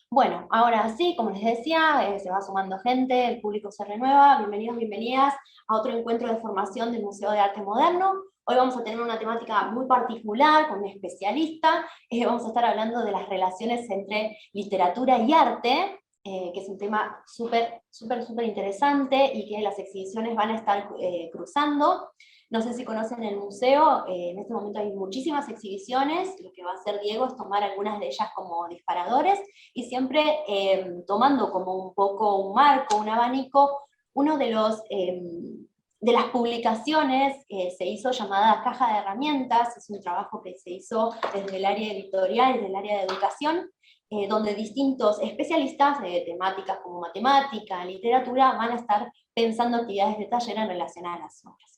Bueno, ahora sí, como les decía, se va sumando gente, el público se renueva. Bienvenidos, bienvenidas a otro encuentro de formación del Museo de Arte Moderno. Hoy vamos a tener una temática muy particular con un especialista. Vamos a estar hablando de las relaciones entre literatura y arte, que es un tema súper, súper, súper interesante y que las exhibiciones van a estar cruzando. No sé si conocen el museo, en este momento hay muchísimas exhibiciones. Lo que va a hacer Diego es tomar algunas de ellas como disparadores y siempre tomando como un poco un marco, un abanico, uno de las publicaciones se hizo llamada Caja de Herramientas. Es un trabajo que se hizo desde el área editorial, desde el área de educación, donde distintos especialistas de temáticas como matemática, literatura, van a estar pensando actividades de taller en relación a las obras.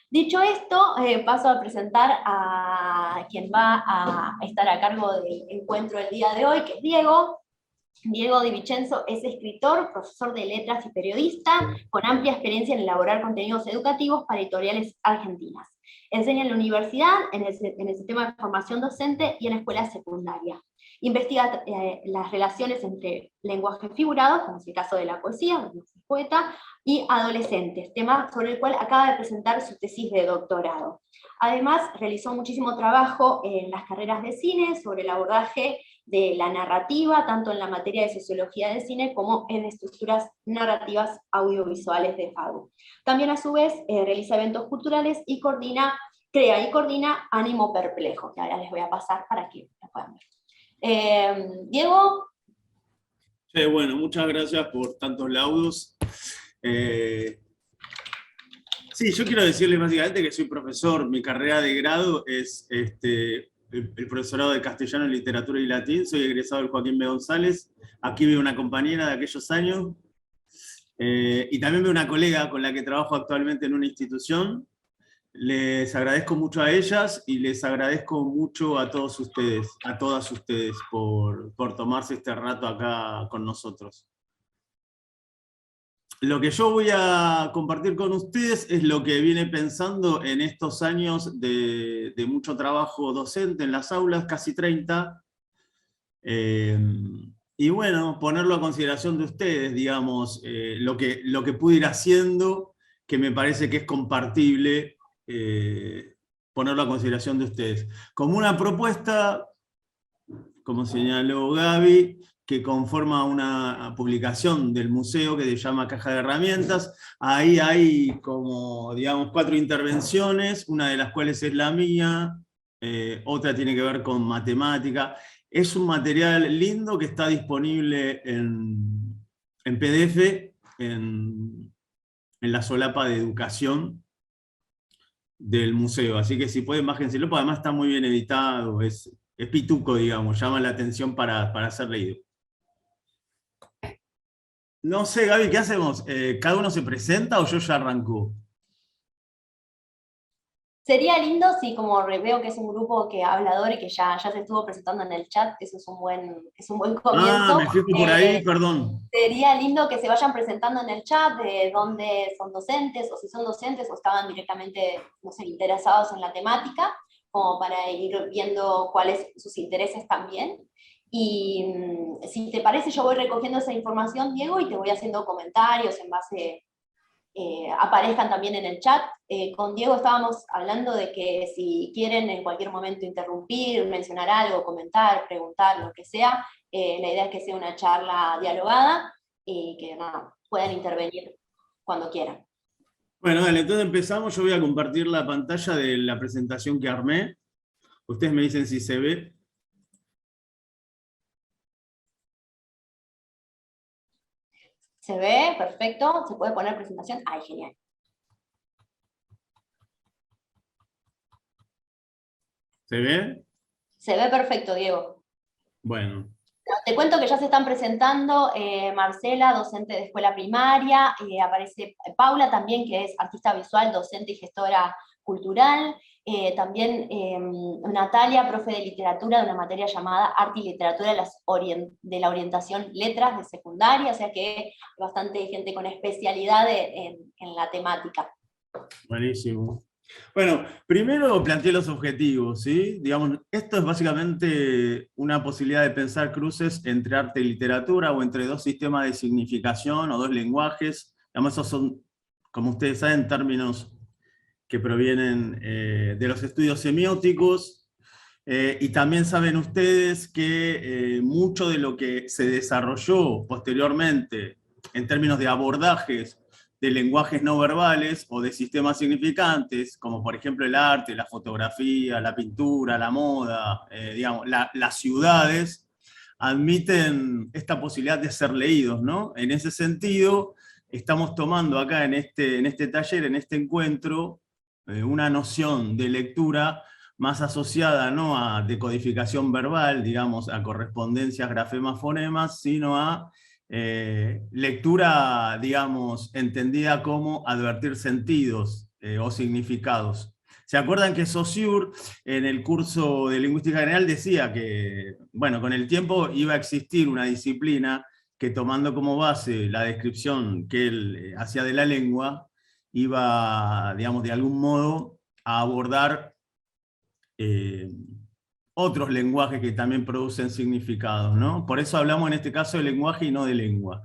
Dicho esto, paso a presentar a quien va a estar a cargo del encuentro del día de hoy, que es Diego. Diego Di Vincenzo es escritor, profesor de letras y periodista, con amplia experiencia en elaborar contenidos educativos para editoriales argentinas. Enseña en la universidad, en el sistema de formación docente y en la escuela secundaria. Investiga las relaciones entre lenguaje figurado, como es el caso de la poesía, donde es poeta, y adolescentes, tema sobre el cual acaba de presentar su tesis de doctorado. Además, realizó muchísimo trabajo en las carreras de cine sobre el abordaje de la narrativa, tanto en la materia de sociología del cine como en estructuras narrativas audiovisuales de FADU. También a su vez realiza eventos culturales y crea y coordina Ánimo Perplejo, que ahora les voy a pasar para que lo puedan ver. Diego. Bueno, muchas gracias por tantos laudos. Sí, yo quiero decirles básicamente que soy profesor. Mi carrera de grado es el profesorado de castellano, literatura y latín. Soy egresado del Joaquín B. González. Aquí vive una compañera de aquellos años. Y también veo una colega con la que trabajo actualmente en una institución. Les agradezco mucho a ellas y les agradezco mucho a todos ustedes, a todas ustedes, por tomarse este rato acá con nosotros. Lo que yo voy a compartir con ustedes es lo que vine pensando en estos años de mucho trabajo docente en las aulas, casi 30. Y bueno, ponerlo a consideración de ustedes, digamos, lo que pude ir haciendo, que me parece que es compartible, ponerlo a consideración de ustedes. Como una propuesta, como señaló Gaby, que conforma una publicación del museo que se llama Caja de Herramientas. Ahí hay como, digamos, 4 intervenciones, una de las cuales es la mía, otra tiene que ver con matemática. Es un material lindo que está disponible en PDF, en la solapa de educación del museo. Así que si pueden, bájenselo, porque además está muy bien editado, es pituco, digamos, llama la atención para ser leído. No sé, Gaby, ¿qué hacemos? ¿Cada uno se presenta o yo ya arranco? Sería lindo si, como veo que es un grupo que hablador y que ya se estuvo presentando en el chat, eso es un buen Ah, comienzo. me fijo por ahí, perdón. Sería lindo que se vayan presentando en el chat de dónde son docentes, o si son docentes o estaban directamente, no sé, interesados en la temática, como para ir viendo cuáles son sus intereses también. Y si te parece, yo voy recogiendo esa información, Diego, y te voy haciendo comentarios en base aparezcan también en el chat. Con Diego estábamos hablando de que si quieren en cualquier momento interrumpir, mencionar algo, comentar, preguntar, lo que sea, la idea es que sea una charla dialogada y que no, puedan intervenir cuando quieran. Bueno, dale, entonces empezamos. Yo voy a compartir la pantalla de la presentación que armé. Ustedes me dicen si se ve. ¿Se ve? Perfecto. ¿Se puede poner presentación? ¡Ay, genial! ¿Se ve? Se ve perfecto, Diego. Bueno. Te cuento que ya se están presentando Marcela, docente de escuela primaria, aparece Paula también, que es artista visual, docente y gestora cultural, también Natalia, profe de literatura de una materia llamada Arte y Literatura de la orientación letras de secundaria, o sea que hay bastante gente con especialidad en la temática. Buenísimo. Bueno, primero planteé los objetivos, ¿sí? Digamos, esto es básicamente una posibilidad de pensar cruces entre arte y literatura o entre dos sistemas de significación o dos lenguajes. Digamos, esos son, como ustedes saben, términos que provienen de los estudios semióticos, y también saben ustedes que mucho de lo que se desarrolló posteriormente en términos de abordajes de lenguajes no verbales o de sistemas significantes, como por ejemplo el arte, la fotografía, la pintura, la moda, digamos, las ciudades, admiten esta posibilidad de ser leídos, ¿no? En ese sentido, estamos tomando acá en este taller, en este encuentro, una noción de lectura más asociada no a decodificación verbal, digamos, a correspondencias, grafemas, fonemas, sino a lectura, digamos, entendida como advertir sentidos o significados. ¿Se acuerdan que Saussure en el curso de Lingüística General decía que, bueno, con el tiempo iba a existir una disciplina que, tomando como base la descripción que él hacía de la lengua, iba, digamos, de algún modo a abordar eh, otros lenguajes que también producen significados, ¿no? Por eso hablamos en este caso de lenguaje y no de lengua.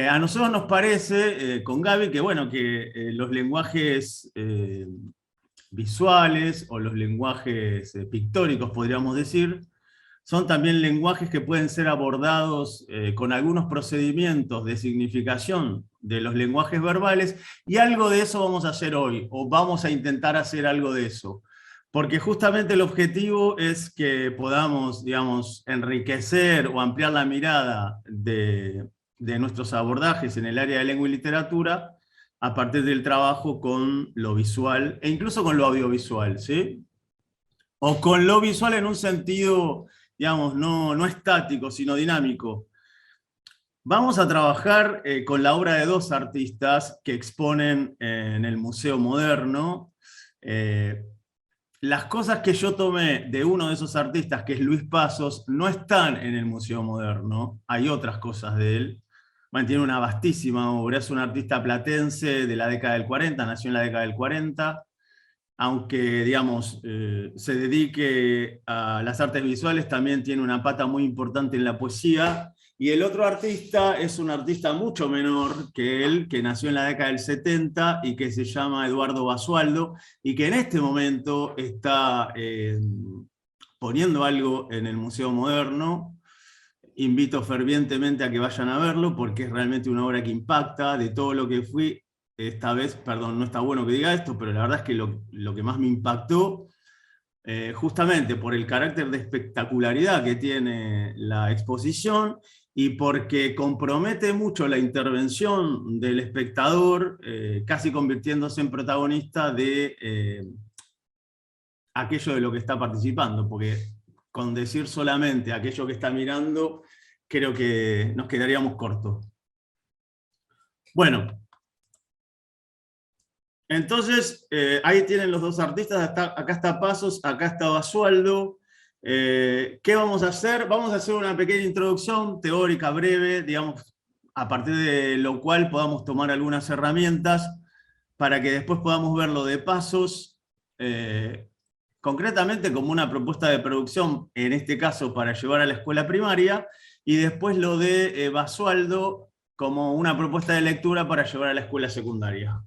A nosotros nos parece, con Gaby, que, bueno, que los lenguajes visuales o los lenguajes pictóricos, podríamos decir, son también lenguajes que pueden ser abordados con algunos procedimientos de significación de los lenguajes verbales, y algo de eso vamos a hacer hoy, o vamos a intentar hacer algo de eso. Porque justamente el objetivo es que podamos, digamos, enriquecer o ampliar la mirada de nuestros abordajes en el área de lengua y literatura a partir del trabajo con lo visual e incluso con lo audiovisual, ¿sí? O con lo visual en un sentido, digamos, no estático, sino dinámico. Vamos a trabajar con la obra de dos artistas que exponen en el Museo Moderno. Las cosas que yo tomé de uno de esos artistas, que es Luis Pasos, no están en el Museo Moderno. Hay otras cosas de él. Bueno, tiene una vastísima obra, es un artista platense de la década del 40, nació en la década del 40, aunque, digamos, se dedique a las artes visuales, también tiene una pata muy importante en la poesía. Y el otro artista es un artista mucho menor que él, que nació en la década del 70 y que se llama Eduardo Basualdo, y que en este momento está poniendo algo en el Museo Moderno. Invito fervientemente a que vayan a verlo, porque es realmente una obra que impacta. De todo lo que fui, esta vez, perdón, no está bueno que diga esto, pero la verdad es que lo que más me impactó, justamente por el carácter de espectacularidad que tiene la exposición y porque compromete mucho la intervención del espectador, casi convirtiéndose en protagonista de aquello de lo que está participando, porque con decir solamente aquello que está mirando, creo que nos quedaríamos cortos. Bueno, entonces, ahí tienen los dos artistas, acá está Pasos, acá está Basualdo. ¿Qué vamos a hacer? Vamos a hacer una pequeña introducción teórica breve, digamos, a partir de lo cual podamos tomar algunas herramientas para que después podamos ver lo de Pasos, concretamente como una propuesta de producción, en este caso para llevar a la escuela primaria, y después lo de Basualdo como una propuesta de lectura para llevar a la escuela secundaria.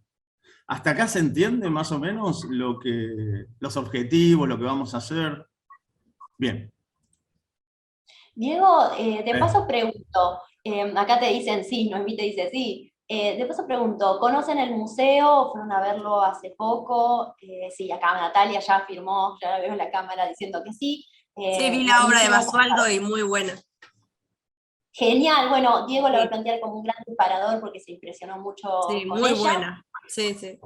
¿Hasta acá se entiende más o menos los objetivos, lo que vamos a hacer? Bien. Diego, de Eh, paso pregunto, acá te dicen sí, Noemí te dice sí. De paso pregunto, ¿conocen el museo? ¿Fueron a verlo hace poco? Sí, acá Natalia ya afirmó, ya la veo en la cámara diciendo que sí. Sí, vi la obra de Buenísimo. Basualdo y muy buena. Genial, bueno, Diego la voy a Sí, plantear como un gran disparador porque se impresionó mucho sí, con muy ella. buena. Sí, sí.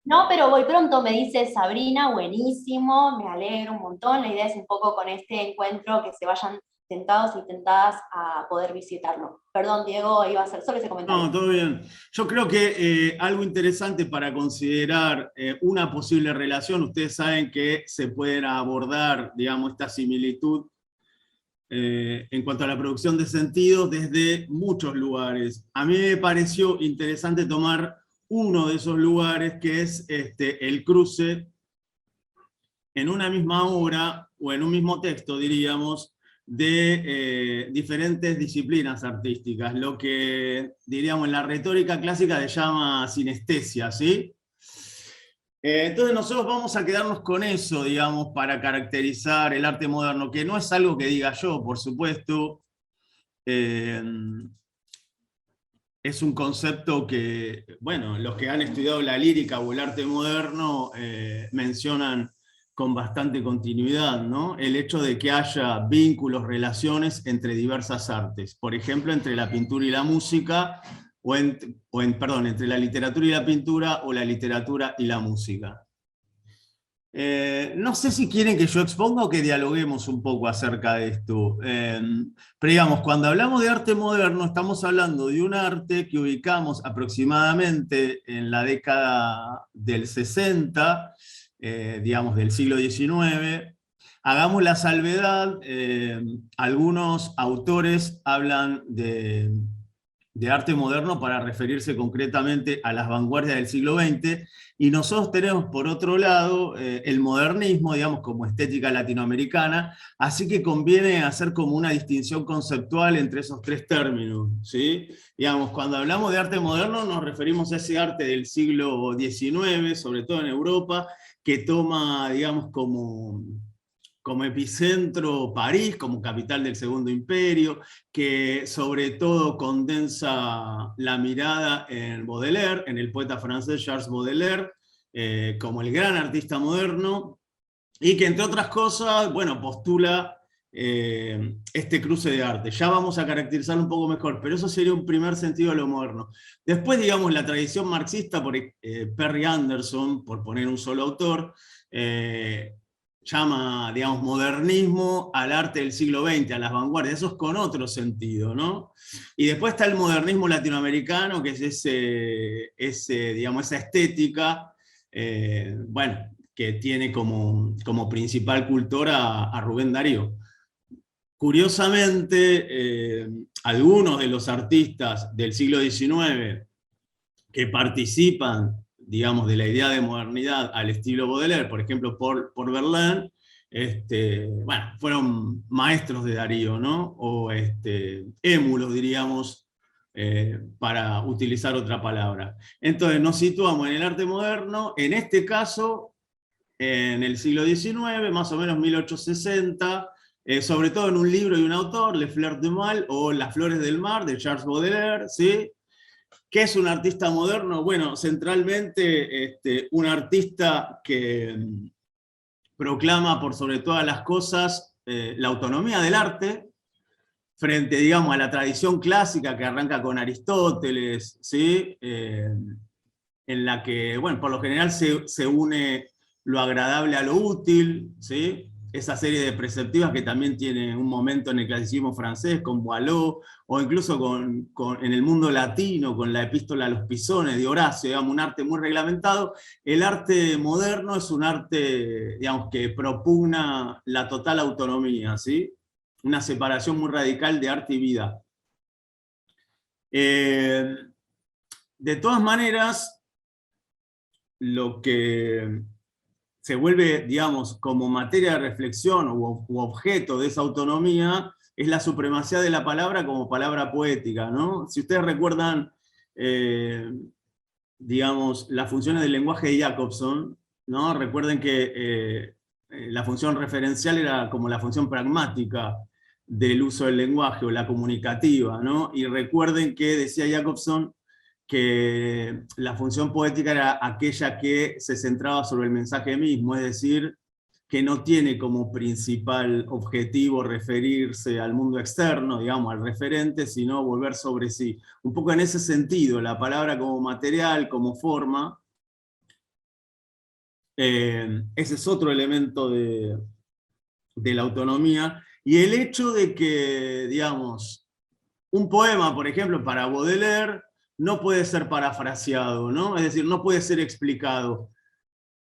No, pero voy pronto, me dice Sabrina, buenísimo, me alegro un montón. La idea es un poco con este encuentro que se vayan tentados y tentadas a poder visitarlo. Perdón, Diego, iba a hacer solo ese no, comentario. todo bien. Yo creo que algo interesante para considerar una posible relación, ustedes saben que se pueden abordar, digamos, esta similitud en cuanto a la producción de sentidos desde muchos lugares. A mí me pareció interesante tomar uno de esos lugares, que es el cruce en una misma obra, o en un mismo texto, diríamos, de diferentes disciplinas artísticas, lo que, diríamos, en la retórica clásica se llama sinestesia, ¿sí? Entonces nosotros vamos a quedarnos con eso, digamos, para caracterizar el arte moderno, que no es algo que diga yo, por supuesto. Es un concepto que, bueno, los que han estudiado la lírica o el arte moderno mencionan con bastante continuidad, ¿no? El hecho de que haya vínculos, relaciones entre diversas artes. Por ejemplo, entre la pintura y la música, perdón, entre la literatura y la pintura, o la literatura y la música. No sé si quieren que yo exponga o que dialoguemos un poco acerca de esto. Pero digamos, cuando hablamos de arte moderno, estamos hablando de un arte que ubicamos aproximadamente en la década del 60, digamos, del siglo XIX. Hagamos la salvedad, algunos autores hablan de arte moderno para referirse concretamente a las vanguardias del siglo XX, y nosotros tenemos por otro lado el modernismo, digamos, como estética latinoamericana, así que conviene hacer como una distinción conceptual entre esos tres términos, ¿sí? Digamos, cuando hablamos de arte moderno nos referimos a ese arte del siglo XIX, sobre todo en Europa, que toma, digamos, como epicentro París, como capital del Segundo Imperio, que sobre todo condensa la mirada en Baudelaire, en el poeta francés Charles Baudelaire, como el gran artista moderno, y que entre otras cosas, bueno, postula este cruce de arte. Ya vamos a caracterizarlo un poco mejor, pero eso sería un primer sentido de lo moderno. Después, digamos, la tradición marxista, por Perry Anderson, por poner un solo autor, llama, digamos, modernismo al arte del siglo XX, a las vanguardias. Eso es con otro sentido, ¿no? Y después está el modernismo latinoamericano, que es digamos, esa estética, bueno, que tiene como principal cultor a Rubén Darío. Curiosamente, algunos de los artistas del siglo XIX que participan, digamos, de la idea de modernidad al estilo Baudelaire, por ejemplo, por Verlaine, bueno, fueron maestros de Darío, ¿no? O émulos, diríamos, para utilizar otra palabra. Entonces nos situamos en el arte moderno, en este caso, en el siglo XIX, más o menos 1860, sobre todo en un libro y un autor, Les Fleurs du Mal, o Las Flores del Mar, de Charles Baudelaire, ¿sí? ¿Qué es un artista moderno? Bueno, centralmente un artista que proclama por sobre todas las cosas la autonomía del arte, frente, digamos, a la tradición clásica que arranca con Aristóteles, ¿sí? En la que, bueno, por lo general se une lo agradable a lo útil, ¿sí? Esa serie de preceptivas que también tiene un momento en el clasicismo francés, con Boileau, o incluso en el mundo latino, con la epístola a los Pisones de Horacio, digamos, un arte muy reglamentado. El arte moderno es un arte, digamos, que propugna la total autonomía, ¿sí? Una separación muy radical de arte y vida. De todas maneras, lo que se vuelve, digamos, como materia de reflexión u objeto de esa autonomía es la supremacía de la palabra como palabra poética, ¿no? Si ustedes recuerdan, digamos, las funciones del lenguaje de Jacobson, ¿no? Recuerden que la función referencial era como la función pragmática del uso del lenguaje, o la comunicativa, ¿no? Y recuerden que decía Jacobson que la función poética era aquella que se centraba sobre el mensaje mismo, es decir, que no tiene como principal objetivo referirse al mundo externo, digamos, al referente, sino volver sobre sí. Un poco en ese sentido, la palabra como material, como forma, ese es otro elemento de la autonomía, y el hecho de que, digamos, un poema, por ejemplo, para Baudelaire, no puede ser parafraseado, ¿no? Es decir, no puede ser explicado.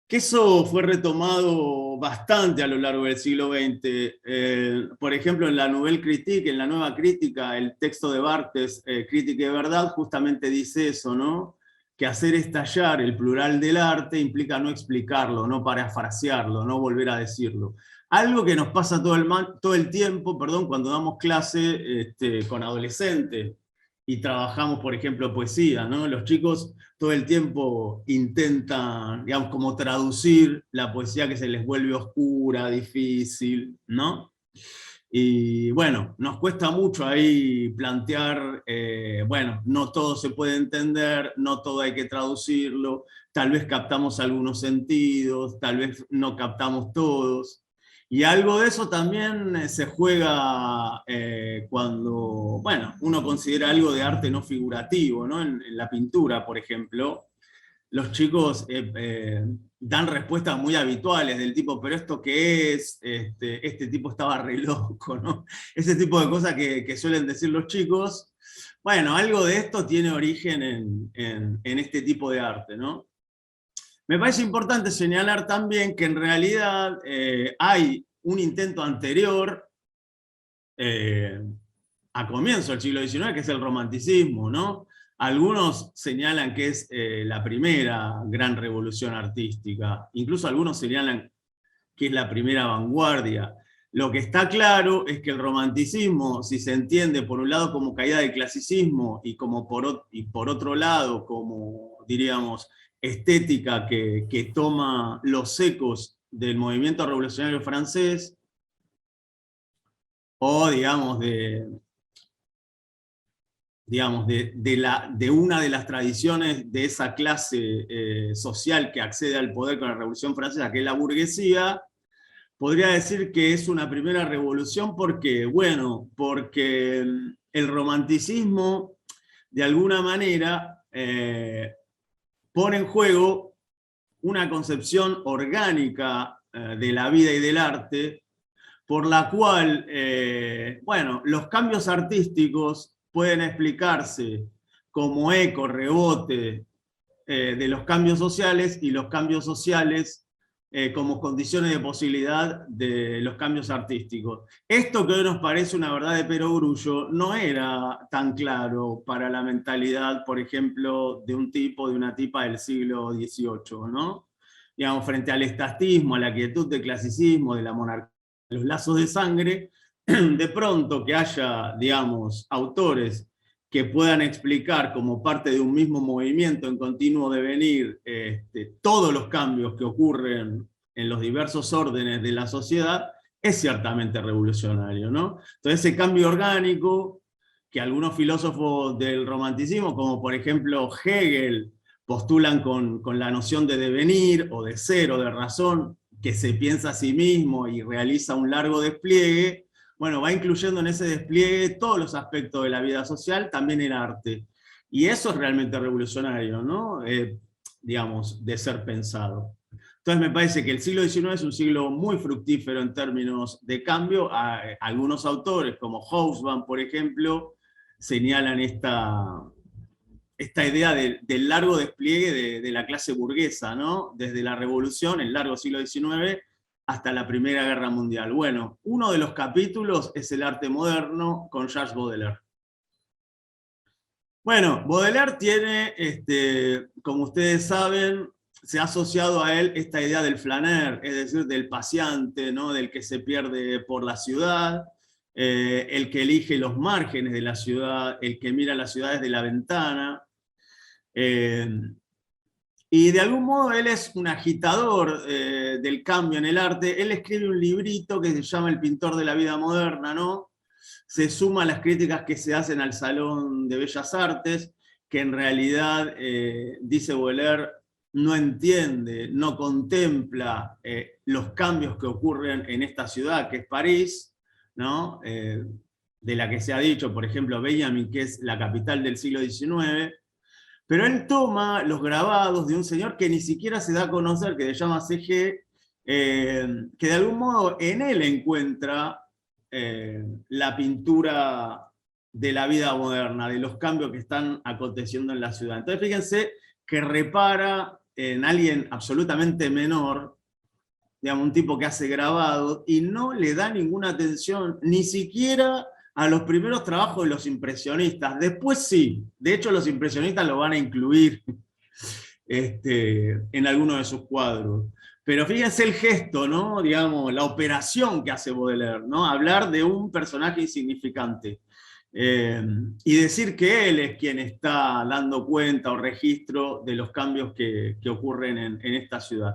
Que eso fue retomado bastante a lo largo del siglo XX. Por ejemplo, en la Nouvelle Critique, en la Nueva Crítica, el texto de Barthes, Crítica de Verdad, justamente dice eso, ¿no? que hacer estallar el plural del arte implica no explicarlo, no parafrasearlo, no volver a decirlo. Algo que nos pasa todo el tiempo, perdón, cuando damos clase con adolescentes y trabajamos, por ejemplo, poesía, ¿no? Los chicos todo el tiempo intentan, digamos, como traducir la poesía que se les vuelve oscura, difícil, ¿no? Y bueno, nos cuesta mucho ahí plantear, bueno, no todo se puede entender, no todo hay que traducirlo, tal vez captamos algunos sentidos, tal vez no captamos todos. Y algo de eso también se juega cuando, bueno, uno considera algo de arte no figurativo, ¿no? En la pintura, por ejemplo, los chicos dan respuestas muy habituales del tipo, pero ¿esto qué es? Este tipo estaba re loco, ¿no? Ese tipo de cosas que suelen decir los chicos. Bueno, algo de esto tiene origen en este tipo de arte, ¿no? Me parece importante señalar también que en realidad hay un intento anterior a comienzo del siglo XIX, que es el romanticismo, ¿no? Algunos señalan que es la primera gran revolución artística, incluso algunos señalan que es la primera vanguardia. Lo que está claro es que el romanticismo, si se entiende por un lado como caída del clasicismo y por otro lado como, diríamos, estética que toma los ecos del movimiento revolucionario francés, o digamos de una de las tradiciones de esa clase social que accede al poder con la Revolución Francesa, que es la burguesía, podría decir que es una primera revolución porque, bueno, porque el romanticismo, de alguna manera, pone en juego una concepción orgánica de la vida y del arte, por la cual, bueno, los cambios artísticos pueden explicarse como eco, rebote de los cambios sociales, y los cambios sociales como condiciones de posibilidad de los cambios artísticos. Esto que hoy nos parece una verdad de perogrullo no era tan claro para la mentalidad, por ejemplo, de un tipo, de una tipa del siglo XVIII, ¿no? Digamos, frente al estatismo, a la quietud del clasicismo, de la monarquía, los lazos de sangre, de pronto que haya, digamos, autores que puedan explicar como parte de un mismo movimiento en continuo devenir todos los cambios que ocurren en los diversos órdenes de la sociedad, es ciertamente revolucionario, ¿no? Entonces ese cambio orgánico que algunos filósofos del romanticismo, como por ejemplo Hegel, postulan con la noción de devenir o de ser o de razón, que se piensa a sí mismo y realiza un largo despliegue, bueno, va incluyendo en ese despliegue todos los aspectos de la vida social, también el arte. Y eso es realmente revolucionario, ¿no? Digamos, de ser pensado. Entonces me parece que el siglo XIX es un siglo muy fructífero en términos de cambio. Algunos autores, como Hobsbawm, por ejemplo, señalan esta idea del largo despliegue de la clase burguesa, ¿no? Desde la Revolución, el largo siglo XIX, hasta la Primera Guerra Mundial. Bueno, uno de los capítulos es el arte moderno con Charles Baudelaire. Bueno, Baudelaire tiene, como ustedes saben, se ha asociado a él esta idea del flâneur, es decir, del paseante, ¿no? Del que se pierde por la ciudad, el que elige los márgenes de la ciudad, el que mira las ciudades de la ventana. Y de algún modo él es un agitador del cambio en el arte. Él escribe un librito que se llama El pintor de la vida moderna, ¿no? Se suma a las críticas que se hacen al Salón de Bellas Artes, que en realidad, dice Baudelaire, no entiende, no contempla los cambios que ocurren en esta ciudad, que es París, ¿no? De la que se ha dicho, por ejemplo, Benjamin, que es la capital del siglo XIX. Pero él toma los grabados de un señor que ni siquiera se da a conocer, que se llama C.G., que de algún modo en él encuentra la pintura de la vida moderna, de los cambios que están aconteciendo en la ciudad. Entonces fíjense que repara en alguien absolutamente menor, digamos, un tipo que hace grabados, y no le da ninguna atención, ni siquiera a los primeros trabajos de los impresionistas. Después sí, de hecho los impresionistas lo van a incluir en alguno de sus cuadros. Pero fíjense el gesto, ¿no? Digamos, la operación que hace Baudelaire, ¿no? Hablar de un personaje insignificante. Y decir que él es quien está dando cuenta o registro de los cambios que ocurren en esta ciudad.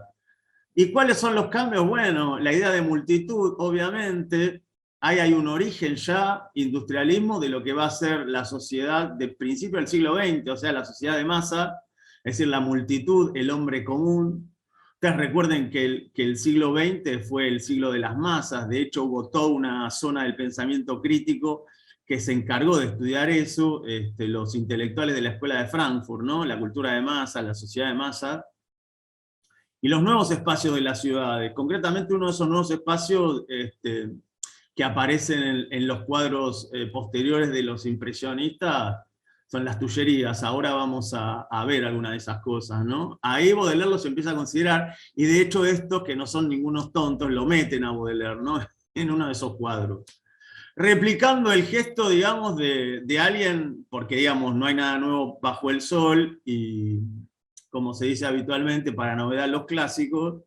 ¿Y cuáles son los cambios? Bueno, la idea de multitud, obviamente. Ahí hay un origen ya, industrialismo, de lo que va a ser la sociedad de principio del siglo XX, o sea, la sociedad de masa, es decir, la multitud, el hombre común. Ustedes recuerden que el siglo XX fue el siglo de las masas, de hecho hubo toda una zona del pensamiento crítico que se encargó de estudiar eso, los intelectuales de la Escuela de Frankfurt, ¿no? La cultura de masa, la sociedad de masa, y los nuevos espacios de las ciudades. Concretamente uno de esos nuevos espacios que aparecen en los cuadros posteriores de los impresionistas son las tullerías. Ahora vamos a ver algunas de esas cosas, ¿no? Ahí Baudelaire los empieza a considerar, y de hecho estos, que no son ningunos tontos, lo meten a Baudelaire, ¿no? En uno de esos cuadros. Replicando el gesto, digamos, de alguien, porque, digamos, no hay nada nuevo bajo el sol, y como se dice habitualmente, para novedad los clásicos,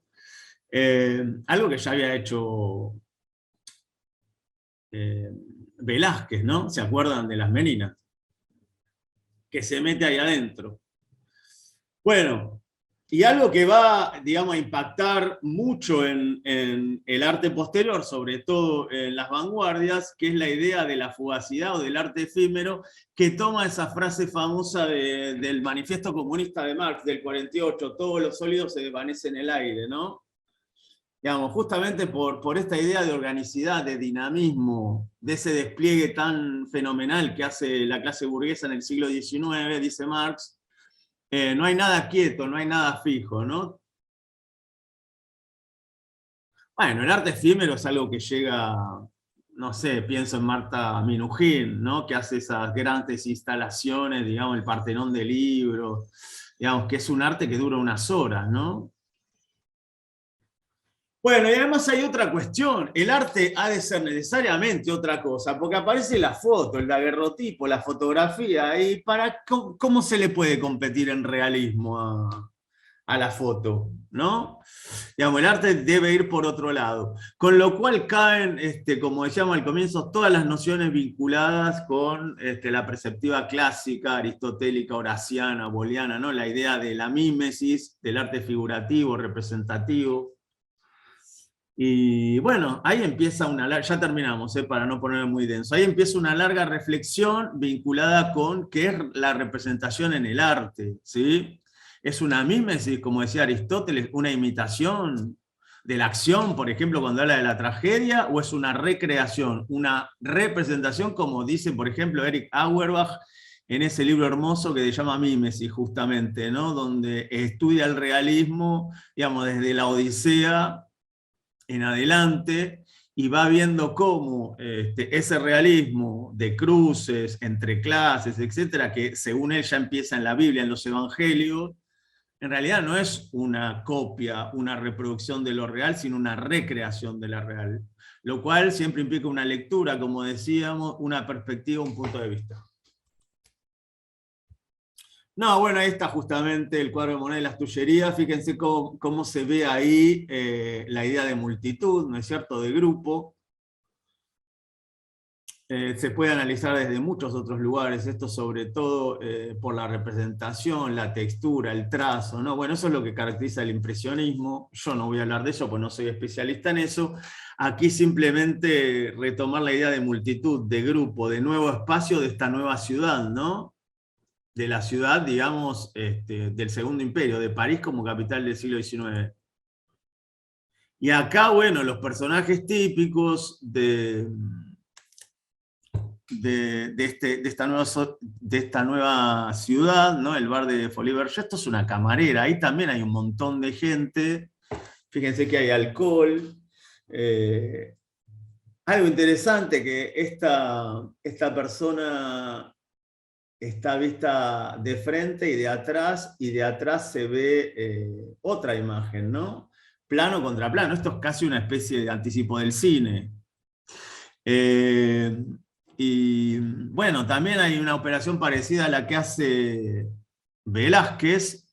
algo que ya había hecho Velázquez, ¿no? ¿Se acuerdan de las meninas? Que se mete ahí adentro. Bueno, y algo que va, digamos, a impactar mucho en el arte posterior, sobre todo en las vanguardias, que es la idea de la fugacidad o del arte efímero, que toma esa frase famosa del Manifiesto Comunista de Marx, del 48, todos los sólidos se desvanecen en el aire, ¿no? Digamos, justamente por esta idea de organicidad, de dinamismo, de ese despliegue tan fenomenal que hace la clase burguesa en el siglo XIX, dice Marx, no hay nada quieto, no hay nada fijo, ¿no? Bueno, el arte efímero es algo que llega, no sé, pienso en Marta Minujín, ¿no? Que hace esas grandes instalaciones, digamos, el Partenón de libros, digamos, que es un arte que dura unas horas, ¿no? Bueno, y además hay otra cuestión, el arte ha de ser necesariamente otra cosa, porque aparece la foto, el daguerrotipo, la fotografía, y ¿cómo se le puede competir en realismo a la foto? ¿No? Digamos, el arte debe ir por otro lado, con lo cual caen, como decíamos al comienzo, todas las nociones vinculadas con la perspectiva clásica, aristotélica, horaciana, booleana, ¿no? La idea de la mímesis, del arte figurativo, representativo. Y bueno, ahí empieza ya terminamos, para no ponerme muy denso, ahí empieza una larga reflexión vinculada con qué es la representación en el arte, ¿sí? Es una mímesis, como decía Aristóteles, una imitación de la acción, por ejemplo, cuando habla de la tragedia, o es una recreación, una representación, como dice, por ejemplo, Erich Auerbach, en ese libro hermoso que se llama Mímesis, justamente, ¿no? Donde estudia el realismo, digamos, desde la Odisea en adelante, y va viendo cómo ese realismo de cruces entre clases, etcétera, que según él ya empieza en la Biblia, en los evangelios, en realidad no es una copia, una reproducción de lo real, sino una recreación de la real, lo cual siempre implica una lectura, como decíamos, una perspectiva, un punto de vista. No, bueno, ahí está justamente el cuadro de Monet de las Tullerías. Fíjense cómo se ve ahí la idea de multitud, ¿no es cierto?, de grupo. Se puede analizar desde muchos otros lugares, esto sobre todo por la representación, la textura, el trazo, ¿no? Bueno, eso es lo que caracteriza el impresionismo. Yo no voy a hablar de eso, pues no soy especialista en eso. Aquí simplemente retomar la idea de multitud, de grupo, de nuevo espacio de esta nueva ciudad, ¿no? De la ciudad, digamos, del Segundo Imperio, de París como capital del siglo XIX. Y acá, bueno, los personajes típicos de esta nueva ciudad, ¿no? El bar de Folies Bergère, esto es una camarera, ahí también hay un montón de gente, fíjense que hay alcohol. Algo interesante que esta persona está vista de frente y de atrás se ve otra imagen, ¿no? Plano contra plano, esto es casi una especie de anticipo del cine. Y bueno, también hay una operación parecida a la que hace Velázquez,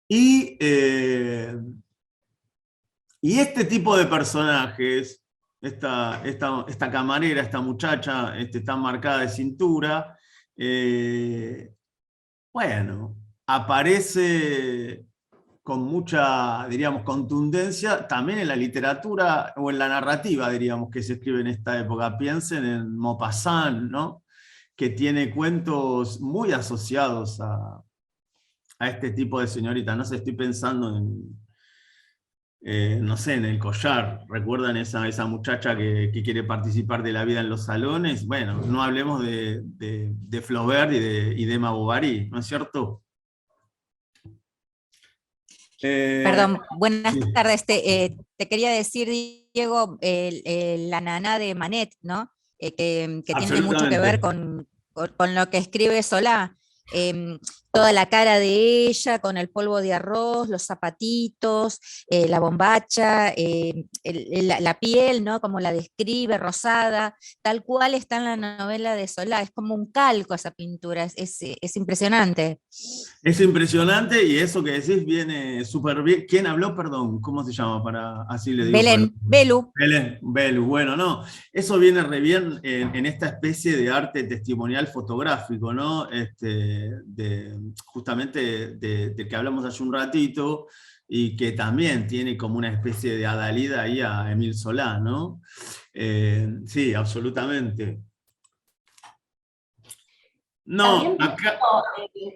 Y este tipo de personajes, esta camarera, esta muchacha tan marcada de cintura, bueno, aparece con mucha, diríamos, contundencia también en la literatura o en la narrativa, diríamos, que se escribe en esta época. Piensen en Maupassant, ¿no? Que tiene cuentos muy asociados a este tipo de señorita. No sé, estoy pensando no sé, en El Collar. ¿Recuerdan esa muchacha que quiere participar de la vida en los salones? Bueno, no hablemos de Flaubert y de Emma Bovary, ¿no es cierto? Perdón, buenas Sí, tardes. Te quería decir, Diego, la naná de Manet, ¿no? Que tiene mucho que ver absolutamente. con lo que escribe Solá. Toda la cara de ella, con el polvo de arroz, los zapatitos, la bombacha, la piel, ¿no? Como la describe, rosada, tal cual está en la novela de Solá. Es como un calco esa pintura, es impresionante. Es impresionante y eso que decís viene súper bien. ¿Quién habló? Perdón, ¿cómo se llama? Así le digo. Belén, Belu. Belén, Belu. Bueno, no, eso viene re bien en esta especie de arte testimonial fotográfico, ¿no? Justamente del que hablamos hace un ratito y que también tiene como una especie de adalida ahí a Émile Zola, ¿no? Sí, absolutamente. No, También pienso, acá,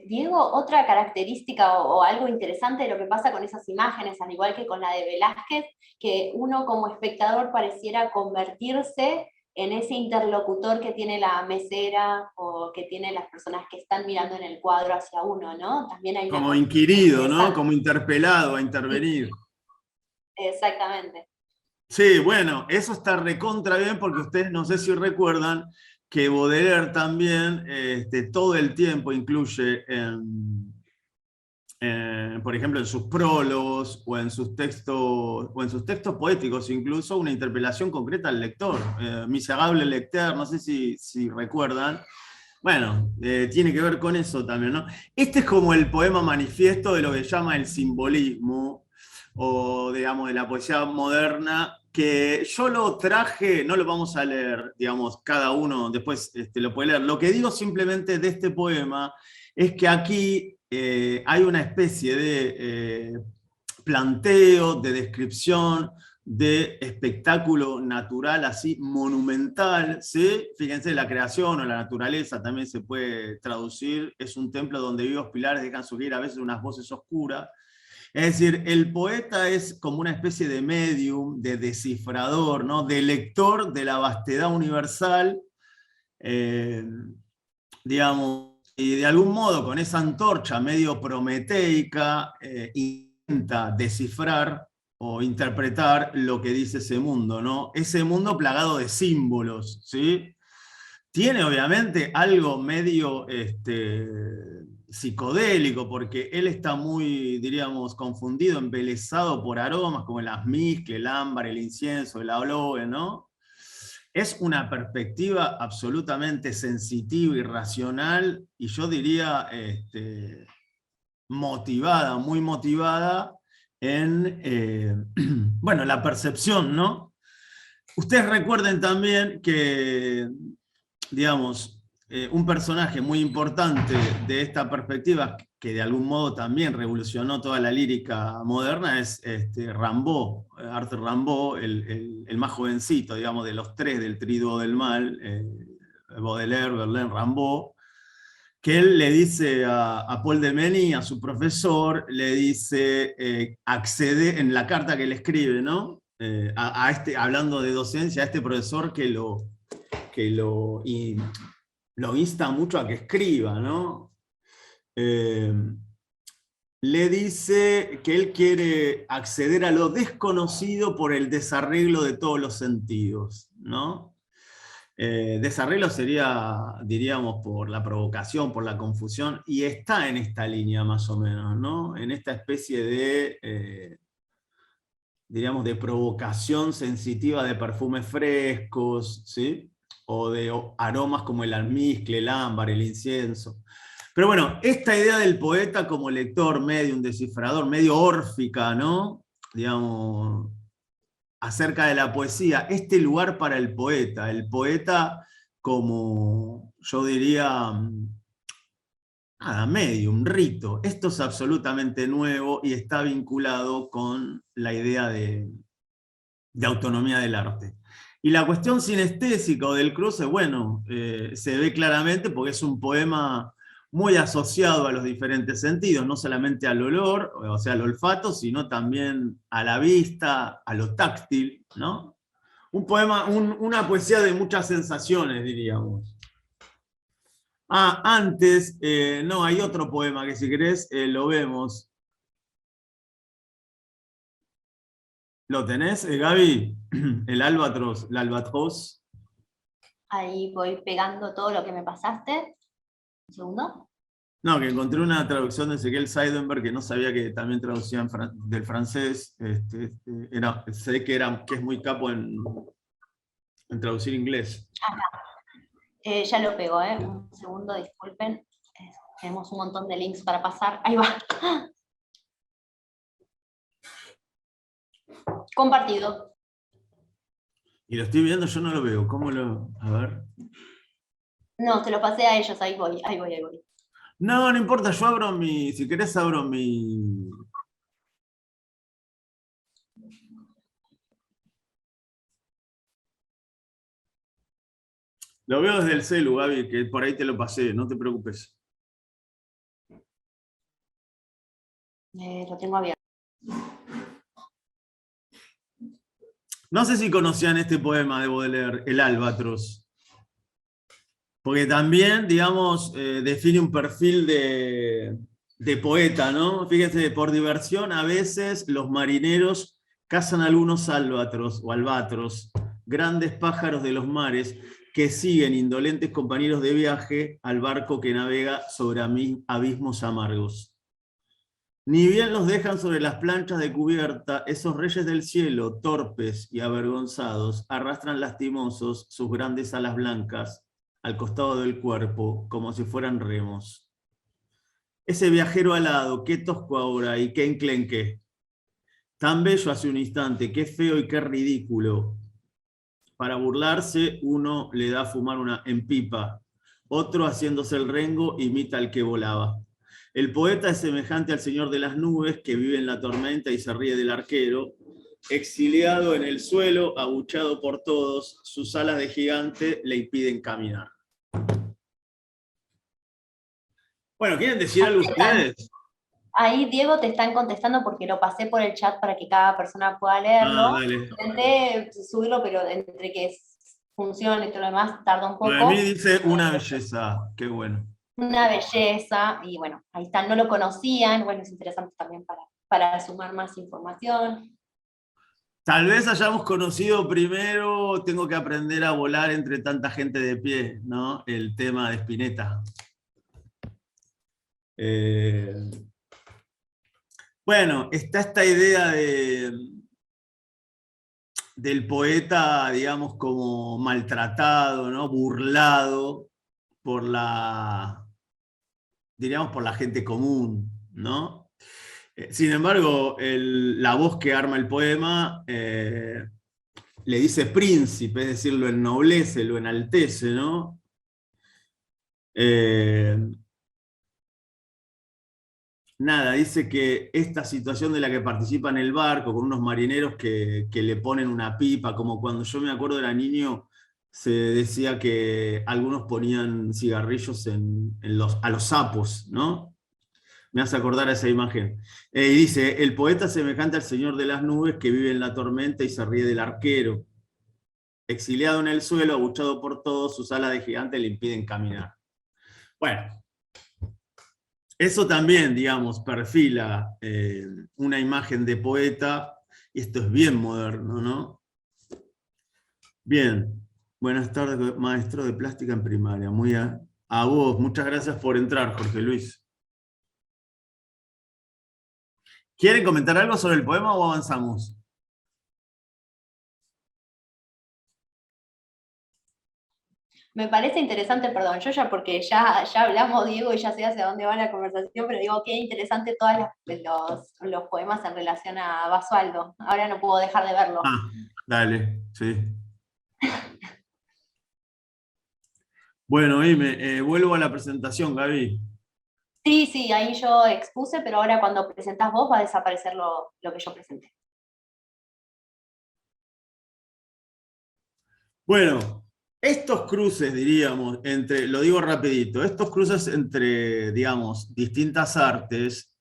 Diego, otra característica o algo interesante de lo que pasa con esas imágenes, al igual que con la de Velázquez, que uno como espectador pareciera convertirse en ese interlocutor que tiene la mesera o que tiene las personas que están mirando en el cuadro hacia uno, ¿no? También hay una como cosa inquirido, ¿no? interesante. Como interpelado a Sí, intervenir. exactamente. Sí, bueno, eso está recontra bien porque ustedes no sé si recuerdan que Baudelaire también todo el tiempo incluye, por ejemplo, en sus prólogos o en sus textos poéticos incluso, una interpelación concreta al lector. Miserable lecteur, no sé si recuerdan. Bueno, tiene que ver con eso también, ¿no? Este es como el poema manifiesto de lo que llama el simbolismo, o digamos, de la poesía moderna, que yo lo traje, no lo vamos a leer, digamos, cada uno después lo puede leer. Lo que digo simplemente de este poema es que aquí hay una especie de planteo, de descripción, de espectáculo natural así monumental, ¿sí? Fíjense, la creación o la naturaleza también se puede traducir, es un templo donde vivos pilares dejan surgir a veces unas voces oscuras. Es decir, el poeta es como una especie de medium, de descifrador, ¿no? De lector de la vastedad universal, eh, digamos, y de algún modo con esa antorcha medio prometeica intenta descifrar o interpretar lo que dice ese mundo, ¿no? Ese mundo plagado de símbolos, ¿sí? Tiene obviamente algo medio psicodélico, porque él está muy, diríamos, confundido, embelesado por aromas como el almizcle, el ámbar, el incienso, el aloe, ¿no? Es una perspectiva absolutamente sensitiva y racional, y yo diría motivada, muy motivada en bueno, la percepción, ¿no? Ustedes recuerden también que, digamos, un personaje muy importante de esta perspectiva, que de algún modo también revolucionó toda la lírica moderna, es Rimbaud, Arthur Rimbaud, el más jovencito, digamos, de los tres del trío del mal, Baudelaire, Verlaine, Rimbaud, que él le dice a Paul de Meny, a su profesor, le dice, accede en la carta que le escribe, ¿no? Hablando de docencia, a este profesor lo insta mucho a que escriba, ¿no? Le dice que él quiere acceder a lo desconocido por el desarreglo de todos los sentidos, ¿no? Desarreglo sería, diríamos, por la provocación, por la confusión, y está en esta línea más o menos, ¿no? En esta especie de, diríamos, de provocación sensitiva de perfumes frescos, ¿sí? O de aromas como el almizcle, el ámbar, el incienso. Pero bueno, esta idea del poeta como lector, medio, un descifrador, medio órfica, ¿no? Digamos, acerca de la poesía, este lugar para el poeta como, yo diría, nada, medium, rito. Esto es absolutamente nuevo y está vinculado con la idea de autonomía del arte. Y la cuestión sinestésica o del cruce, bueno, se ve claramente porque es un poema muy asociado a los diferentes sentidos, no solamente al olor, o sea, al olfato, sino también a la vista, a lo táctil, ¿no? Un poema, una poesía de muchas sensaciones, diríamos. Ah, antes, no, hay otro poema que si querés lo vemos. ¿Lo tenés, Gaby? El albatros, la albatros. Ahí voy pegando todo lo que me pasaste. Un segundo. No, que encontré una traducción de Ezequiel Seidenberg que no sabía que también traducía del francés. Sé que es muy capo en traducir inglés. Ya lo pego, un segundo, disculpen. Tenemos un montón de links para pasar. Ahí va. Compartido. Y lo estoy viendo, yo no lo veo. ¿Cómo lo...? A ver. No, te lo pasé a ellos, ahí voy. No, no importa, yo abro mi... Si querés abro mi... Lo veo desde el celu, Gaby, que por ahí te lo pasé, no te preocupes. Lo tengo abierto. No sé si conocían este poema de Baudelaire, El Albatros. Porque también, digamos, define un perfil de poeta, ¿no? Fíjense, por diversión, a veces los marineros cazan algunos albatros o albatros, grandes pájaros de los mares, que siguen indolentes compañeros de viaje al barco que navega sobre abismos amargos. Ni bien los dejan sobre las planchas de cubierta, esos reyes del cielo, torpes y avergonzados, arrastran lastimosos sus grandes alas blancas al costado del cuerpo, como si fueran remos. Ese viajero alado, qué tosco ahora y qué enclenque. Tan bello hace un instante, qué feo y qué ridículo. Para burlarse, uno le da a fumar en pipa, otro haciéndose el rengo imita al que volaba. El poeta es semejante al señor de las nubes que vive en la tormenta y se ríe del arquero. Exiliado en el suelo, abuchado por todos, sus alas de gigante le impiden caminar. Bueno, ¿quieren decir algo ustedes? Ahí, Diego, te están contestando porque lo pasé por el chat para que cada persona pueda leerlo. Dale. Intenté subirlo, pero entre que funciona y todo lo demás tarda un poco. Noemí dice una belleza, qué bueno. Una belleza, y bueno, ahí está, no lo conocían, bueno, es interesante también para sumar más información. Tal vez hayamos conocido primero, tengo que aprender a volar entre tanta gente de pie, ¿no? El tema de Spinetta. Bueno, está esta idea del poeta, digamos, como maltratado, ¿no? Burlado por diríamos, por la gente común, ¿no? Sin embargo, la voz que arma el poema le dice príncipe, es decir, lo ennoblece, lo enaltece, ¿no? Nada, dice que esta situación de la que participa en el barco, con unos marineros que le ponen una pipa, como cuando yo me acuerdo era niño, se decía que algunos ponían cigarrillos a los sapos, ¿no? Me hace acordar a esa imagen. Y dice, el poeta semejante al señor de las nubes que vive en la tormenta y se ríe del arquero. Exiliado en el suelo, abuchado por todos, sus alas de gigante le impiden caminar. Bueno, eso también, digamos, perfila una imagen de poeta, y esto es bien moderno, ¿no? Bien, buenas tardes, maestro de plástica en primaria. A vos, muchas gracias por entrar, Jorge Luis. ¿Quieren comentar algo sobre el poema o avanzamos? Me parece interesante, perdón, yo ya porque ya hablamos, Diego, y ya sé hacia dónde va la conversación, pero digo, qué interesante todos los poemas en relación a Basualdo. Ahora no puedo dejar de verlo. Ah, dale, sí. Bueno, vuelvo a la presentación, Gaby. Sí, sí, ahí yo expuse, pero ahora cuando presentás vos va a desaparecer lo que yo presenté. Bueno, estos cruces, diríamos, lo digo rapidito, estos cruces entre, digamos, distintas artes,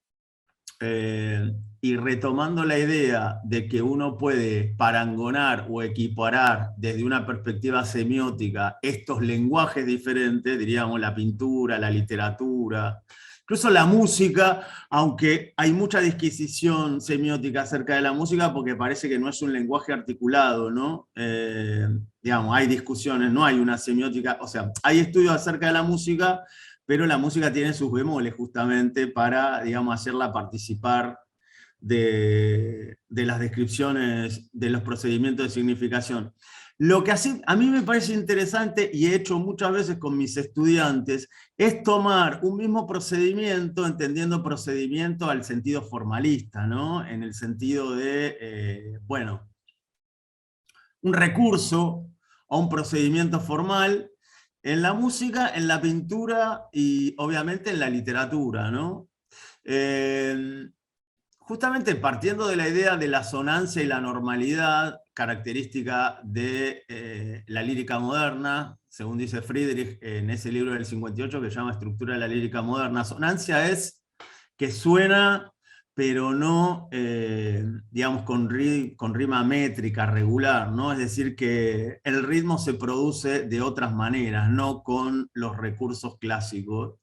y retomando la idea de que uno puede parangonar o equiparar desde una perspectiva semiótica estos lenguajes diferentes, diríamos la pintura, la literatura, incluso la música, aunque hay mucha disquisición semiótica acerca de la música porque parece que no es un lenguaje articulado, ¿no? Digamos, hay discusiones, no hay una semiótica, o sea, hay estudios acerca de la música, pero la música tiene sus bemoles justamente para, digamos, hacerla participar de las descripciones de los procedimientos de significación. Lo que así, a mí me parece interesante, y he hecho muchas veces con mis estudiantes, es tomar un mismo procedimiento, entendiendo procedimiento al sentido formalista, ¿no? En el sentido de, bueno, un recurso a un procedimiento formal en la música, en la pintura y obviamente en la literatura, ¿no? Justamente partiendo de la idea de la sonancia y la normalidad, característica de la lírica moderna, según dice Friedrich en ese libro del 58 que se llama Estructura de la lírica moderna. Sonancia es que suena, pero no, digamos, con rima métrica regular, ¿no? Es decir, que el ritmo se produce de otras maneras, no con los recursos clásicos.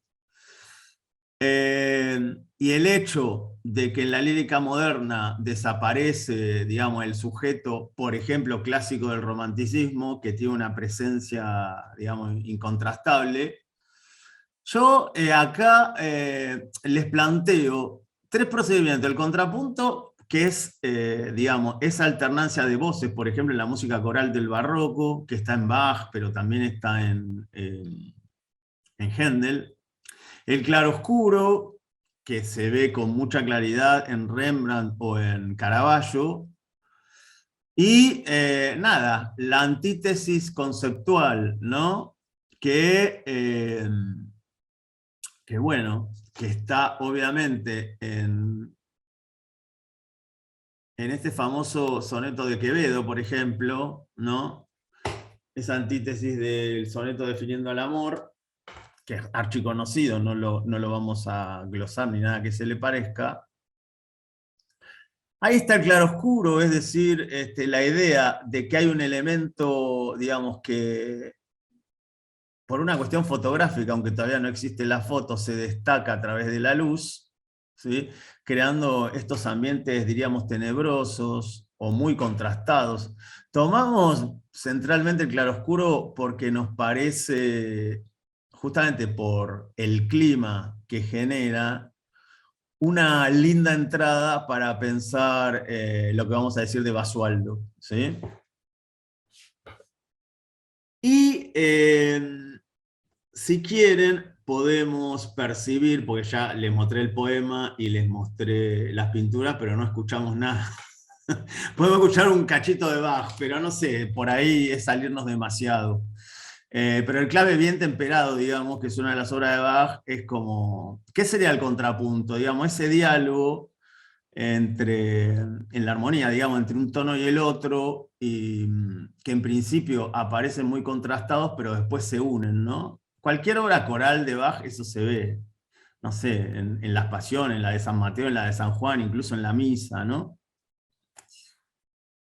Y el hecho de que en la lírica moderna desaparece, digamos, el sujeto, por ejemplo, clásico del romanticismo, que tiene una presencia, digamos, incontrastable, yo acá les planteo tres procedimientos. El contrapunto, que es, digamos, esa alternancia de voces, por ejemplo, en la música coral del barroco, que está en Bach, pero también está en Händel. El claroscuro, que se ve con mucha claridad en Rembrandt o en Caravaggio. Y nada, la antítesis conceptual, ¿no? Que bueno, que está obviamente en este famoso soneto de Quevedo, por ejemplo, ¿no? Esa antítesis del soneto definiendo al amor, que es archiconocido, no lo vamos a glosar ni nada que se le parezca. Ahí está el claroscuro, es decir, la idea de que hay un elemento, digamos, que por una cuestión fotográfica, aunque todavía no existe la foto, se destaca a través de la luz, ¿sí? Creando estos ambientes, diríamos, tenebrosos o muy contrastados. Tomamos centralmente el claroscuro porque nos parece, justamente por el clima que genera, una linda entrada para pensar lo que vamos a decir de Basualdo, ¿sí? Y si quieren, podemos percibir, porque ya les mostré el poema y les mostré las pinturas, pero no escuchamos nada. Podemos escuchar un cachito de Bach, pero no sé, por ahí es salirnos demasiado. Pero el clave bien temperado, digamos, que es una de las obras de Bach, es como, ¿qué sería el contrapunto? Digamos, ese diálogo en la armonía, digamos, entre un tono y el otro, y que en principio aparecen muy contrastados, pero después se unen, ¿no? Cualquier obra coral de Bach, eso se ve, no sé, en las Pasiones, en la de San Mateo, en la de San Juan, incluso en la misa, ¿no?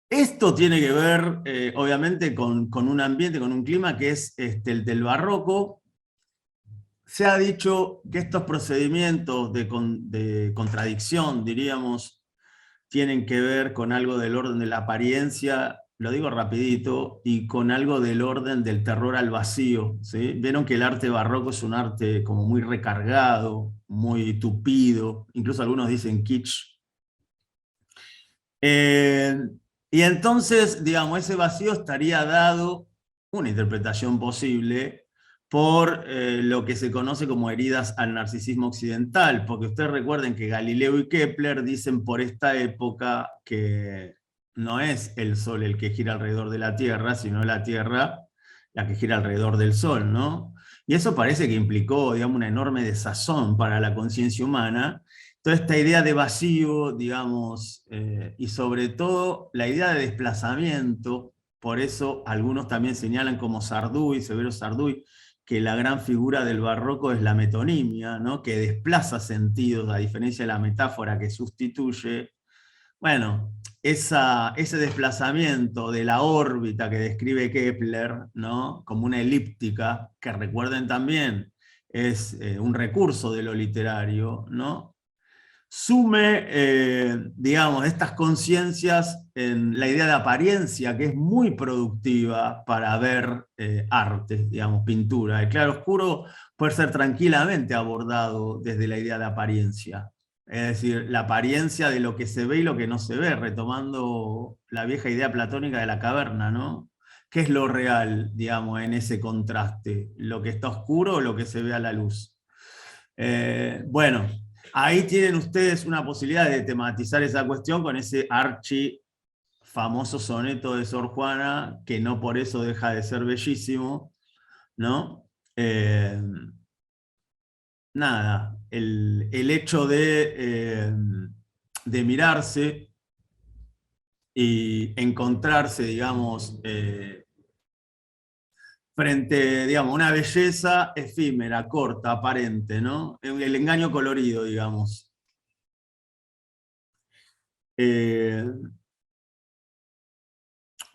Esto tiene que ver, obviamente, con un ambiente, con un clima que es el del barroco. Se ha dicho que estos procedimientos de contradicción, diríamos, tienen que ver con algo del orden de la apariencia, lo digo rapidito, y con algo del orden del terror al vacío, ¿sí? Vieron que el arte barroco es un arte como muy recargado, muy tupido, incluso algunos dicen kitsch. Y entonces, digamos, ese vacío estaría dado una interpretación posible, por lo que se conoce como heridas al narcisismo occidental, porque ustedes recuerden que Galileo y Kepler dicen por esta época que no es el Sol el que gira alrededor de la Tierra, sino la Tierra la que gira alrededor del Sol, ¿no? Y eso parece que implicó, digamos, una enorme desazón para la conciencia humana. Toda esta idea de vacío, digamos, y sobre todo la idea de desplazamiento, por eso algunos también señalan como Sarduy, Severo Sarduy, que la gran figura del barroco es la metonimia, ¿no? Que desplaza sentidos, a diferencia de la metáfora que sustituye. Bueno, ese desplazamiento de la órbita que describe Kepler, ¿no? Como una elíptica, que recuerden también es un recurso de lo literario, ¿no? Sume, digamos, estas conciencias en la idea de apariencia, que es muy productiva para ver arte, digamos, pintura. El claroscuro puede ser tranquilamente abordado desde la idea de apariencia. Es decir, la apariencia de lo que se ve y lo que no se ve, retomando la vieja idea platónica de la caverna, ¿no? ¿Qué es lo real, digamos, en ese contraste? ¿Lo que está oscuro o lo que se ve a la luz? Bueno, ahí tienen ustedes una posibilidad de tematizar esa cuestión con ese archi famoso soneto de Sor Juana, que no por eso deja de ser bellísimo, ¿no? Nada, el hecho de mirarse y encontrarse, digamos, frente, digamos, a una belleza efímera, corta, aparente, ¿no? El engaño colorido, digamos.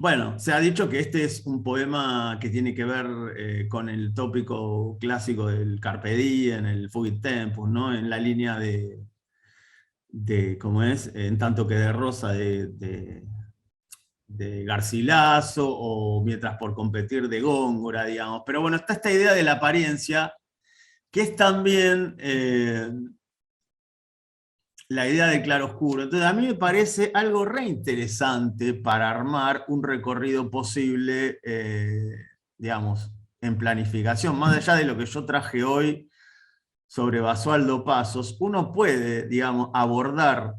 Bueno, se ha dicho que este es un poema que tiene que ver con el tópico clásico del Carpe Diem, el Fugit Tempus, ¿no? En la línea ¿cómo es? En tanto que de Rosa, de Garcilaso, o Mientras por competir de Góngora, digamos. Pero bueno, está esta idea de la apariencia, que es también la idea de claroscuro. Entonces a mí me parece algo re interesante para armar un recorrido posible, digamos, en planificación. Más allá de lo que yo traje hoy sobre Basualdo Pasos, uno puede, digamos, abordar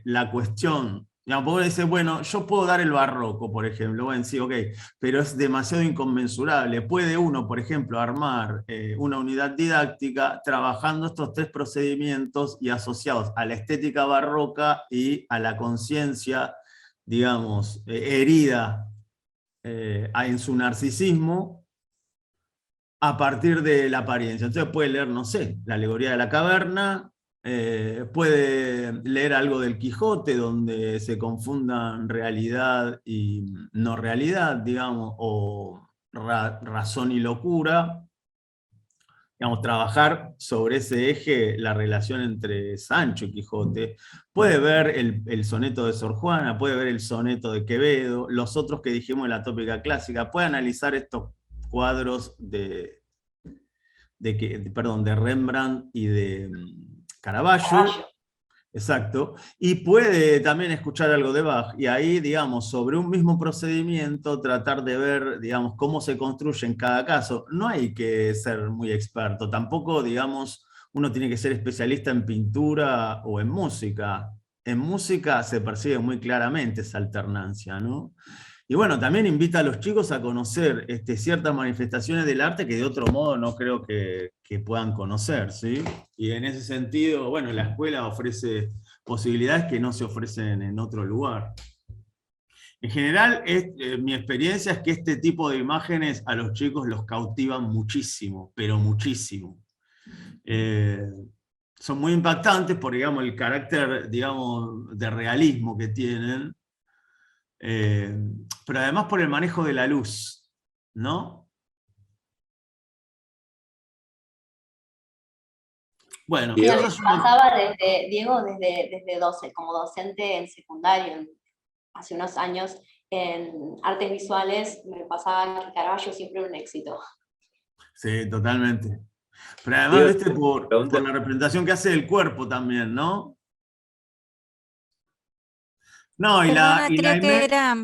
la cuestión. Digamos, porque uno dice, bueno, yo puedo dar el barroco, por ejemplo. Bueno, sí, ok, pero es demasiado inconmensurable. Puede uno, por ejemplo, armar una unidad didáctica trabajando estos tres procedimientos y asociados a la estética barroca y a la conciencia, digamos, herida en su narcisismo, a partir de la apariencia. Entonces puede leer, no sé, la alegoría de la caverna, puede leer algo del Quijote, donde se confundan realidad y no realidad, digamos, o razón y locura. Digamos, trabajar sobre ese eje la relación entre Sancho y Quijote. Puede ver el soneto de Sor Juana, puede ver el soneto de Quevedo, los otros que dijimos en la tópica clásica, puede analizar estos cuadros de Rembrandt y de Caravaggio. Exacto, y puede también escuchar algo de Bach, y ahí, digamos, sobre un mismo procedimiento, tratar de ver, digamos, cómo se construye en cada caso. No hay que ser muy experto, tampoco, digamos, uno tiene que ser especialista en pintura o en música. En música se percibe muy claramente esa alternancia, ¿no? Y bueno, también invita a los chicos a conocer ciertas manifestaciones del arte que de otro modo no creo que puedan conocer, ¿sí? Y en ese sentido, bueno, la escuela ofrece posibilidades que no se ofrecen en otro lugar. En general, mi experiencia es que este tipo de imágenes a los chicos los cautivan muchísimo, pero muchísimo. Son muy impactantes por, digamos, el carácter, digamos, de realismo que tienen, pero además por el manejo de la luz, ¿no? Bueno, Sí, a mí me pasaba desde, Diego, desde 12, como docente en secundario, hace unos años, en artes visuales, me pasaba que Caravaggio siempre era un éxito. Sí, totalmente. Pero además, ¿viste? Por la representación que hace del cuerpo también, ¿no? No, Perdona, creo que era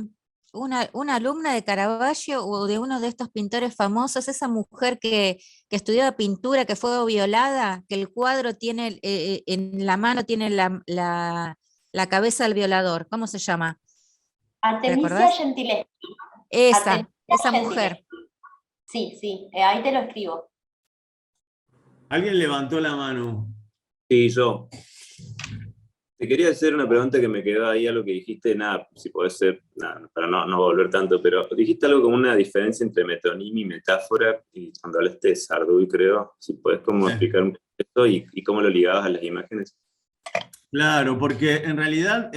una alumna de Caravaggio o de uno de estos pintores famosos, esa mujer que estudiaba pintura, que fue violada, que el cuadro tiene, en la mano tiene la cabeza del violador. ¿Cómo se llama? ¿Te Artemisia acordás? Gentileschi. Esa, Artemisia esa Gentileschi. mujer. Sí, sí, ahí te lo escribo. Alguien levantó la mano. Sí, yo. Te quería hacer una pregunta que me quedó ahí a lo que dijiste, nada, si podés ser, nada, para no volver tanto, pero dijiste algo como una diferencia entre metonimia y metáfora, y cuando hablaste de Sarduy, creo, si podés como explicar un poco esto y cómo lo ligabas a las imágenes. Claro, porque en realidad,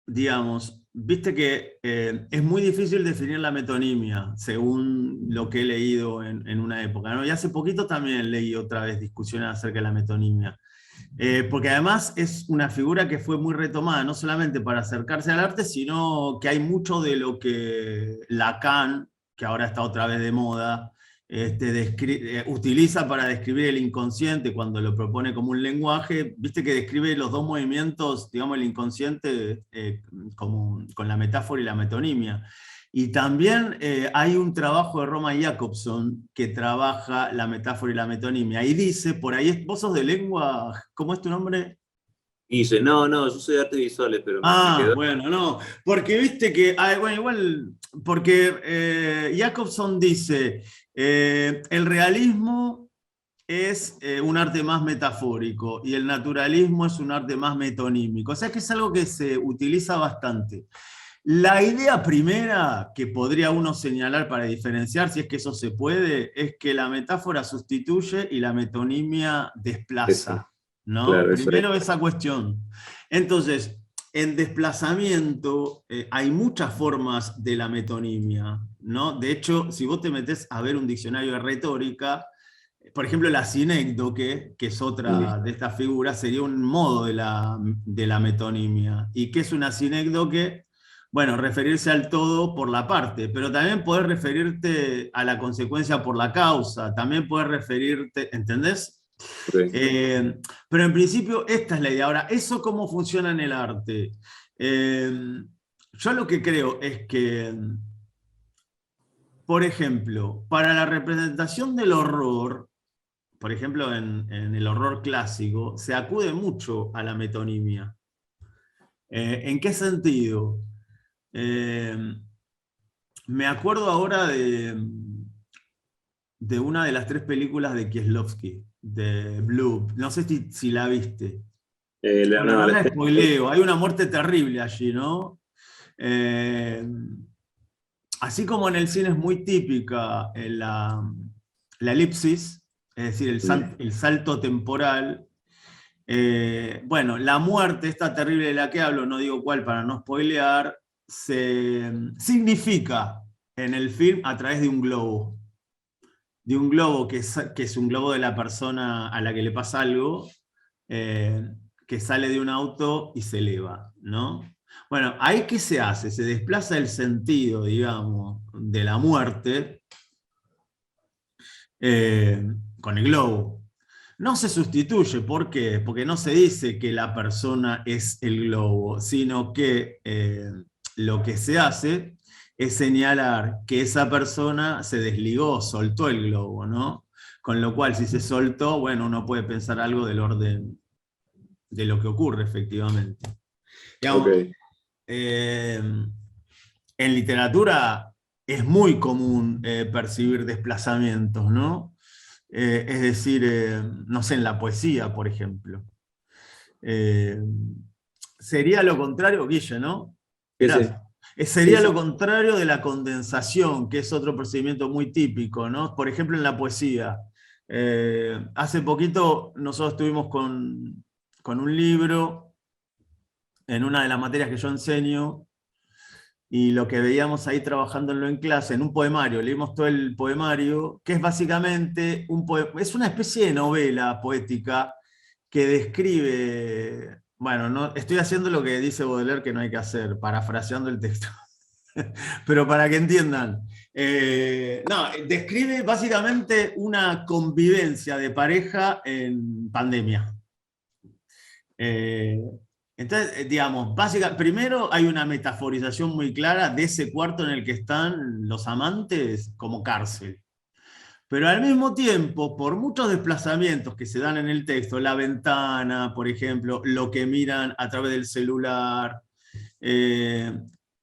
digamos, viste que es muy difícil definir la metonimia, según lo que he leído en una época, ¿no? Y hace poquito también leí otra vez discusiones acerca de la metonimia. Porque además es una figura que fue muy retomada, no solamente para acercarse al arte, sino que hay mucho de lo que Lacan, que ahora está otra vez de moda, utiliza para describir el inconsciente cuando lo propone como un lenguaje. Viste que describe los dos movimientos, digamos, el inconsciente con la metáfora y la metonimia. Y también hay un trabajo de Roman Jakobson que trabaja la metáfora y la metonimia. Y dice, por ahí, vos sos de lengua, ¿cómo es tu nombre? Y dice, no, yo soy de artes visuales, pero me quedó... Bueno, no, porque viste que, bueno, igual, porque Jacobson dice, el realismo es un arte más metafórico y el naturalismo es un arte más metonímico. O sea que es algo que se utiliza bastante. La idea primera que podría uno señalar para diferenciar, si es que eso se puede, es que la metáfora sustituye y la metonimia desplaza, ¿no? Claro, eso es. Primero esa cuestión. Entonces, en desplazamiento hay muchas formas de la metonimia, ¿no? De hecho, si vos te metés a ver un diccionario de retórica, por ejemplo, la sinécdoque, que es otra de estas figuras, sería un modo de la metonimia. ¿Y qué es una sinécdoque? Bueno, referirse al todo por la parte, pero también poder referirte a la consecuencia por la causa, también poder referirte, ¿entendés? Okay. Pero en principio esta es la idea. Ahora, ¿eso cómo funciona en el arte? Yo lo que creo es que, por ejemplo, para la representación del horror, por ejemplo, en el horror clásico, se acude mucho a la metonimia. ¿En qué sentido? Me acuerdo ahora de una de las 3 películas de Kieslowski, de Blue. No sé si la viste. Bueno, no la spoileo, hay una muerte terrible allí, ¿no? Así como en el cine es muy típica la elipsis, es decir, el salto temporal. Bueno, la muerte, esta terrible de la que hablo, no digo cuál para no spoilear, se significa en el film a través de un globo. De un globo que es un globo de la persona a la que le pasa algo, que sale de un auto y se eleva, ¿no? Bueno, ahí ¿qué se hace? Se desplaza el sentido, digamos, de la muerte con el globo. No se sustituye, ¿por qué? Porque no se dice que la persona es el globo, sino que lo que se hace es señalar que esa persona se desligó, soltó el globo, ¿no? Con lo cual, si se soltó, bueno, uno puede pensar algo del orden de lo que ocurre efectivamente. Digamos, en literatura es muy común percibir desplazamientos, ¿no? Es decir, no sé, en la poesía, por ejemplo. Sería lo contrario, Guille, ¿no? Sería lo contrario de la condensación, que es otro procedimiento muy típico, ¿no? Por ejemplo, en la poesía. Hace poquito nosotros estuvimos con un libro en una de las materias que yo enseño, y lo que veíamos ahí trabajándolo en clase, en un poemario, leímos todo el poemario, que es básicamente es una especie de novela poética que describe, bueno, no, estoy haciendo lo que dice Baudelaire que no hay que hacer, parafraseando el texto, pero para que entiendan, no, describe básicamente una convivencia de pareja en pandemia. Entonces, digamos, primero hay una metaforización muy clara de ese cuarto en el que están los amantes como cárcel. Pero al mismo tiempo, por muchos desplazamientos que se dan en el texto, la ventana, por ejemplo, lo que miran a través del celular,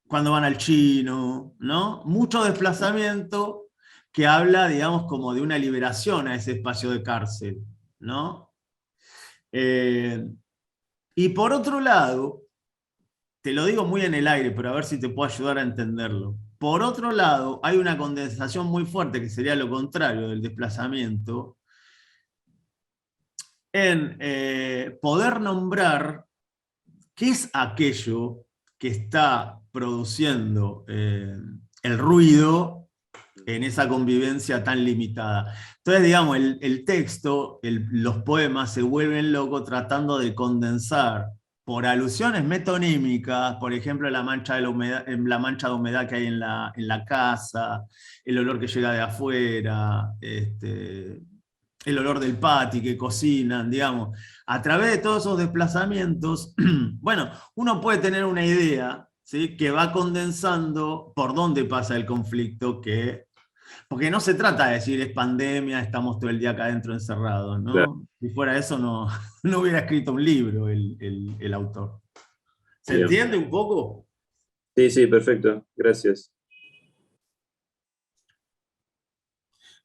cuando van al chino, ¿no? Mucho desplazamiento que habla, digamos, como de una liberación a ese espacio de cárcel, ¿no? Y por otro lado, te lo digo muy en el aire, pero a ver si te puedo ayudar a entenderlo. Por otro lado, hay una condensación muy fuerte, que sería lo contrario del desplazamiento, en poder nombrar qué es aquello que está produciendo el ruido en esa convivencia tan limitada. Entonces, digamos, el texto, los poemas se vuelven locos tratando de condensar por alusiones metonímicas, por ejemplo, la mancha de humedad que hay en la casa, el olor que llega de afuera, el olor del patio que cocinan, digamos. A través de todos esos desplazamientos, bueno, uno puede tener una idea, ¿sí?, que va condensando por dónde pasa el conflicto, porque no se trata de decir es pandemia, estamos todo el día acá adentro encerrados, ¿no? Claro. Si fuera eso, no hubiera escrito un libro el autor. ¿Se Bien. entiende un poco? Sí, sí, perfecto. Gracias.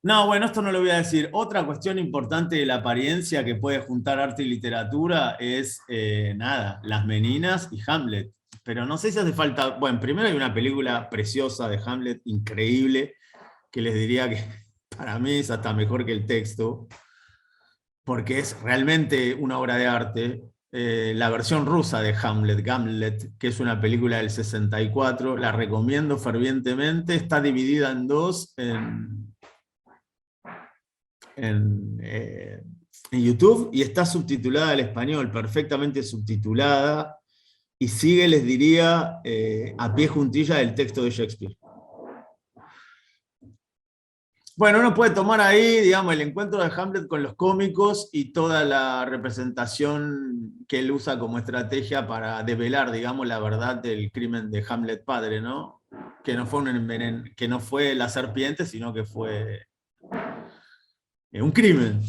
No, bueno, esto no lo voy a decir. Otra cuestión importante de la apariencia que puede juntar arte y literatura es, Las Meninas y Hamlet. Pero no sé si hace falta... Bueno, primero hay una película preciosa de Hamlet, increíble, que les diría que para mí es hasta mejor que el texto, porque es realmente una obra de arte. La versión rusa de Hamlet, que es una película del 64, la recomiendo fervientemente. Está dividida en dos en YouTube, y está subtitulada al español, perfectamente subtitulada, y sigue, les diría, a pie juntilla del texto de Shakespeare. Bueno, uno puede tomar ahí, digamos, el encuentro de Hamlet con los cómicos y toda la representación que él usa como estrategia para develar, digamos, la verdad del crimen de Hamlet padre, ¿no? Que no fue la serpiente, sino que fue un crimen.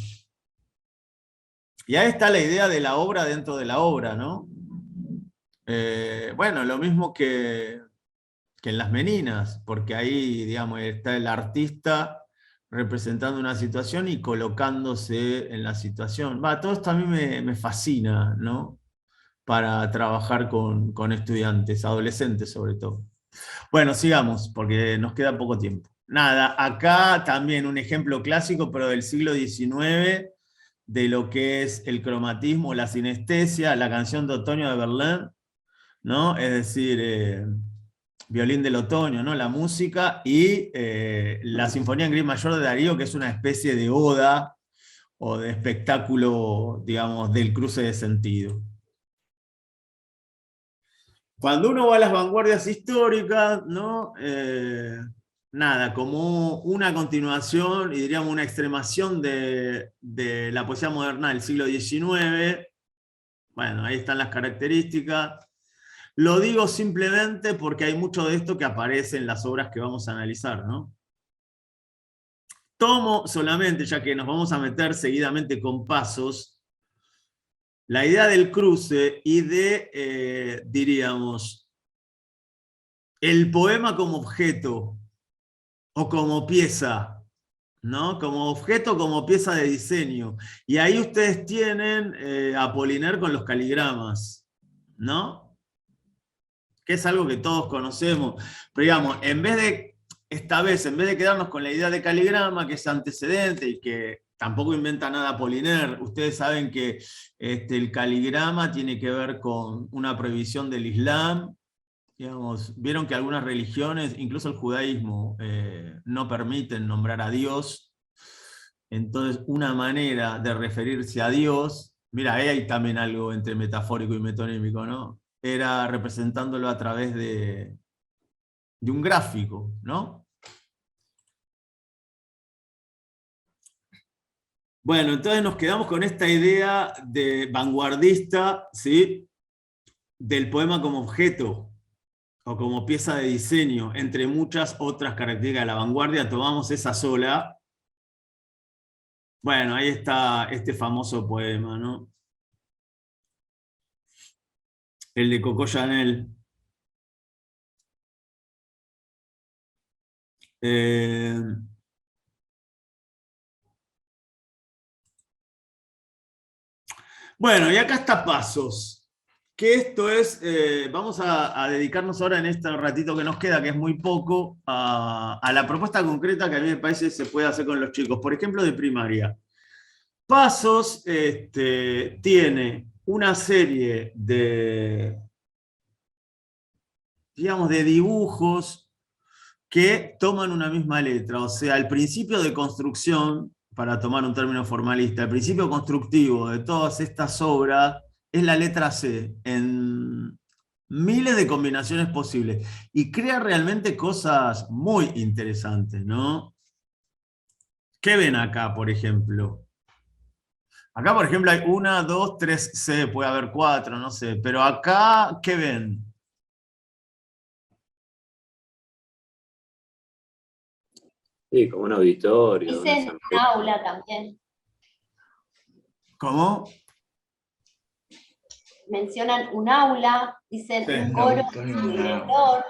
Y ahí está la idea de la obra dentro de la obra, ¿no? Bueno, lo mismo que en Las Meninas, porque ahí, digamos, está el artista representando una situación y colocándose en la situación. Todo esto a mí me fascina, ¿no? Para trabajar con estudiantes, adolescentes sobre todo. Bueno, sigamos, porque nos queda poco tiempo. Nada, acá también un ejemplo clásico, pero del siglo XIX, de lo que es el cromatismo, la sinestesia, la canción de otoño de Verlaine, ¿no? Es decir, Violín del Otoño, ¿no? La música, y la Sinfonía en Gris Mayor de Darío, que es una especie de oda o de espectáculo, digamos, del cruce de sentido. Cuando uno va a las vanguardias históricas, ¿no? Nada, como una continuación y diríamos una extremación de la poesía moderna del siglo XIX. Bueno, ahí están las características. Lo digo simplemente porque hay mucho de esto que aparece en las obras que vamos a analizar, ¿no? Tomo solamente, ya que nos vamos a meter seguidamente con pasos, la idea del cruce y de, diríamos, el poema como objeto o como pieza, ¿no? Como objeto, como pieza de diseño. Y ahí ustedes tienen a Apollinaire con los caligramas, ¿no? Que es algo que todos conocemos. Pero digamos, esta vez, en vez de quedarnos con la idea de caligrama, que es antecedente y que tampoco inventa nada Apollinaire, ustedes saben que el caligrama tiene que ver con una prohibición del Islam. Digamos, vieron que algunas religiones, incluso el judaísmo, no permiten nombrar a Dios. Entonces, una manera de referirse a Dios, mira, ahí hay también algo entre metafórico y metonímico, ¿no? Era representándolo a través de un gráfico, ¿no? Bueno, entonces nos quedamos con esta idea de vanguardista, ¿sí? del poema como objeto o como pieza de diseño, entre muchas otras características de la vanguardia, tomamos esa sola. Bueno, ahí está este famoso poema, ¿no? El de Coco Chanel. Bueno, y acá está Pasos, que esto es, vamos a dedicarnos ahora en este ratito que nos queda, que es muy poco, a la propuesta concreta que a mí me parece se puede hacer con los chicos, por ejemplo, de primaria. Pasos tiene una serie de, digamos, de dibujos que toman una misma letra, o sea, el principio de construcción, para tomar un término formalista, el principio constructivo de todas estas obras es la letra C, en miles de combinaciones posibles, y crea realmente cosas muy interesantes, ¿no? ¿Qué ven acá, por ejemplo? Acá, por ejemplo, hay 1, 2, 3 C, puede haber 4, no sé, pero acá, ¿qué ven? Sí, como un auditorio, una Dicen un asamblea. aula también. ¿Cómo? Mencionan un aula, dicen Sí. un coro de lector.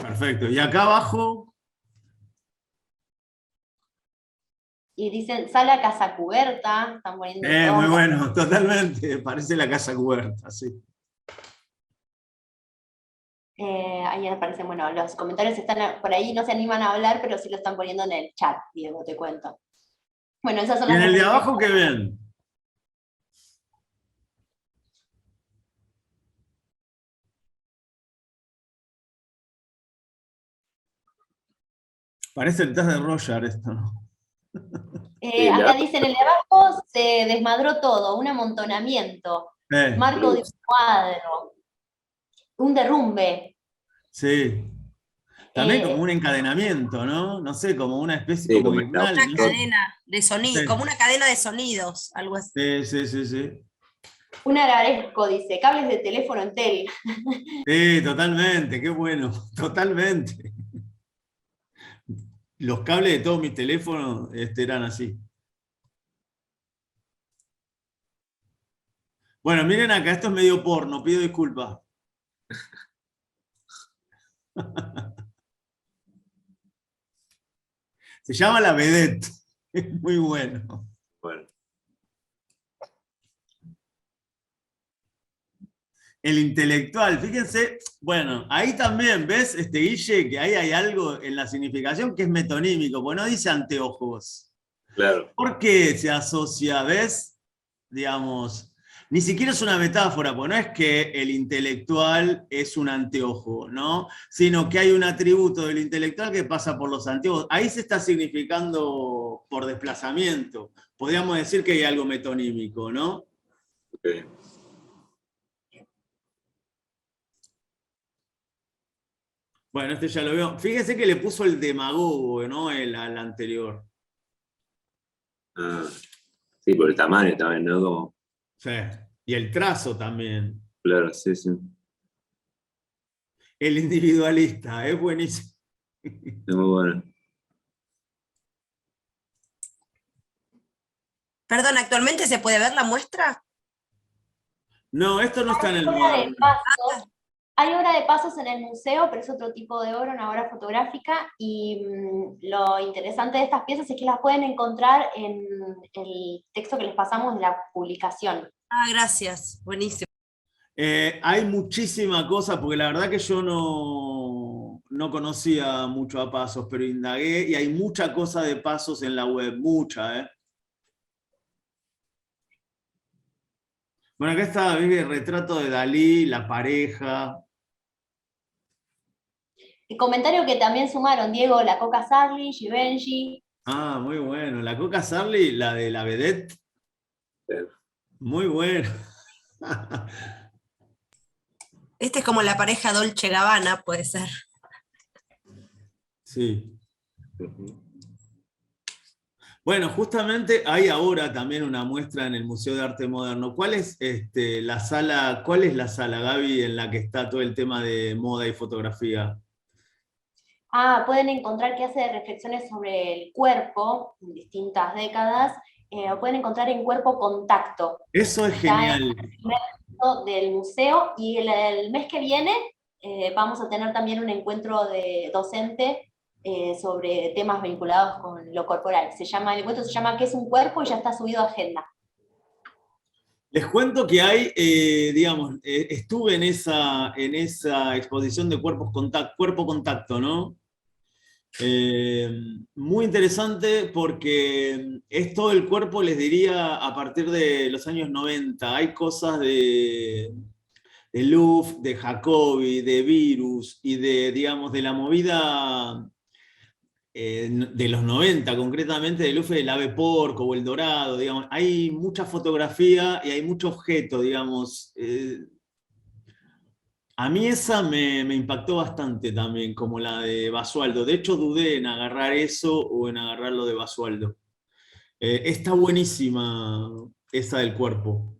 Perfecto. ¿Y acá abajo? Y dicen sala casa cubierta, están poniendo Muy todo. bueno, totalmente. Parece la casa cubierta, sí. Ahí aparecen, bueno, los comentarios están por ahí, no se animan a hablar, pero sí lo están poniendo en el chat, Diego, te cuento. Bueno, esas son ¿Y las en el de referencias. abajo qué ven? Parece el test de Roger esto, ¿no? Sí, Acá dicen, en el de abajo se desmadró todo, un amontonamiento, marco de un luz. cuadro, un derrumbe. Sí. También como Eh, un encadenamiento, ¿no? No sé, como una especie, Sí, como como está. hipnal, Una no sé. cadena de sonido, Sí, como una cadena de sonidos, algo así. sí, sí, sí, sí. un araresco, dice, cables de teléfono en tel. Sí, totalmente, qué bueno, totalmente. Los cables de todos mis teléfonos eran así. Bueno, miren acá, esto es medio porno, pido disculpas. Se llama La Vedette. Es muy bueno. Bueno, El intelectual, fíjense, bueno, ahí también, ¿ves, Guille, que ahí hay algo en la significación que es metonímico, porque no dice anteojos. claro. ¿Por qué se asocia, ves? Digamos, ni siquiera es una metáfora, porque no es que el intelectual es un anteojo, ¿no? Sino que hay un atributo del intelectual que pasa por los anteojos. Ahí se está significando por desplazamiento. Podríamos decir que hay algo metonímico, ¿no? Okay. Bueno, este ya lo veo. Fíjese que le puso el demagogo, ¿no? Al anterior. Ah, sí, por el tamaño también, ¿no? Como, Sí. Y el trazo también. claro, sí, sí. El individualista, es buenísimo. Es muy bueno. Perdón, ¿actualmente se puede ver la muestra? No, esto no está en el Obra de moderno. pasos. Hay obra de pasos en el museo, pero es otro tipo de obra, una obra fotográfica, y lo interesante de estas piezas es que las pueden encontrar en el texto que les pasamos de la publicación. Ah, gracias, buenísimo. Hay muchísima cosa, porque la verdad que yo no conocía mucho a Pasos, pero indagué y hay mucha cosa de Pasos en la web, mucha, ¿eh? Bueno, acá está, ¿ves? El retrato de Dalí, la pareja. El comentario que también sumaron, Diego, la Coca Sarli, Givenchy. Ah, muy bueno. La Coca Sarli, la de la vedette. Muy bueno. Este es como la pareja Dolce Gabbana, puede ser. Sí. Bueno, justamente hay ahora también una muestra en el Museo de Arte Moderno. ¿Cuál es la sala, Gaby, en la que está todo el tema de moda y fotografía? Pueden encontrar que hace reflexiones sobre el cuerpo en distintas décadas, lo pueden encontrar en Cuerpo Contacto. Eso es Está en genial. el primer piso del museo, y el mes que viene vamos a tener también un encuentro de docente sobre temas vinculados con lo corporal. El encuentro se llama ¿Qué es un cuerpo? Y ya está subido a agenda. Les cuento que hay, estuve en esa exposición de cuerpo contacto, ¿no? Muy interesante porque es todo el cuerpo, les diría, a partir de los años 90. Hay cosas de Luft, de Jacobi, de Virus y de la movida de los 90, concretamente de Luft, del ave porco o el dorado, digamos. Hay mucha fotografía y hay mucho objeto, digamos. A mí esa me impactó bastante también, como la de Basualdo. De hecho, dudé en agarrar eso o en agarrar lo de Basualdo. Está buenísima esa del cuerpo.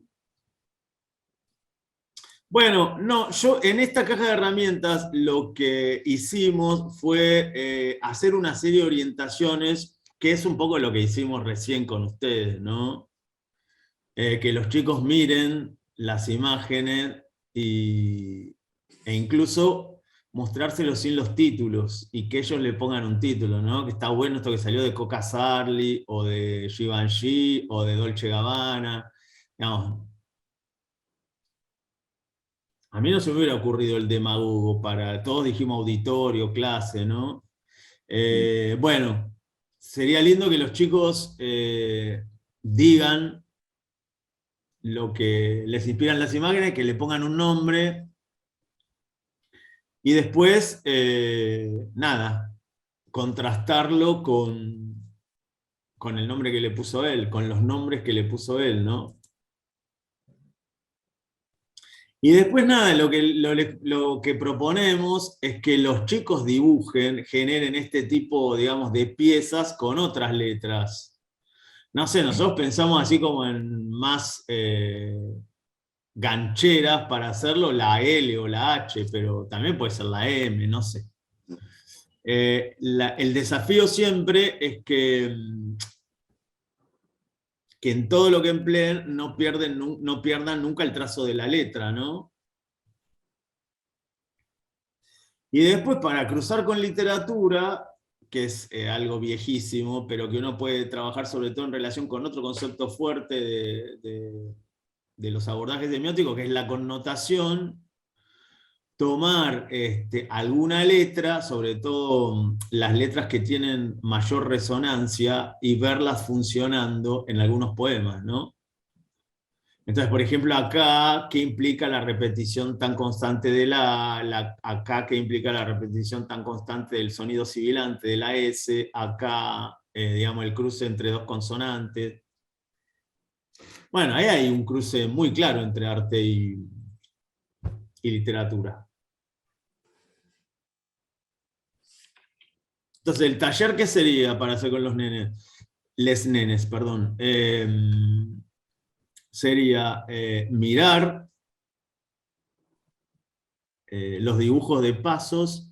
Bueno, no, yo en esta caja de herramientas lo que hicimos fue hacer una serie de orientaciones, que es un poco lo que hicimos recién con ustedes, ¿no? Que los chicos miren las imágenes e incluso mostrárselos sin los títulos y que ellos le pongan un título, ¿no? Que está bueno esto que salió de Coca Sarli o de Givenchy o de Dolce Gabbana, digamos. A mí no se me hubiera ocurrido el demagogo todos dijimos auditorio, clase, ¿no? Bueno, sería lindo que los chicos digan lo que les inspiran las imágenes, que le pongan un nombre y después, nada, contrastarlo con el nombre que le puso él, con los nombres que le puso él, ¿no? Y después nada, lo que proponemos es que los chicos dibujen, generen este tipo, digamos, de piezas con otras letras. No sé, nosotros pensamos así como en más gancheras para hacerlo, la L o la H, pero también puede ser la M, no sé. El desafío siempre es que en todo lo que empleen no pierdan nunca el trazo de la letra, ¿no? Y después para cruzar con literatura, que es algo viejísimo, pero que uno puede trabajar sobre todo en relación con otro concepto fuerte de los abordajes semióticos, que es la connotación, tomar alguna letra, sobre todo las letras que tienen mayor resonancia, y verlas funcionando en algunos poemas, ¿no? Entonces, por ejemplo, acá, ¿qué implica la repetición tan constante de acá, ¿qué implica la repetición tan constante del sonido sibilante de la S? Acá, digamos, el cruce entre dos consonantes. Bueno, ahí hay un cruce muy claro entre arte y literatura. Entonces, ¿el taller qué sería para hacer con los nenes? Les nenes, perdón. Sería mirar los dibujos de pasos,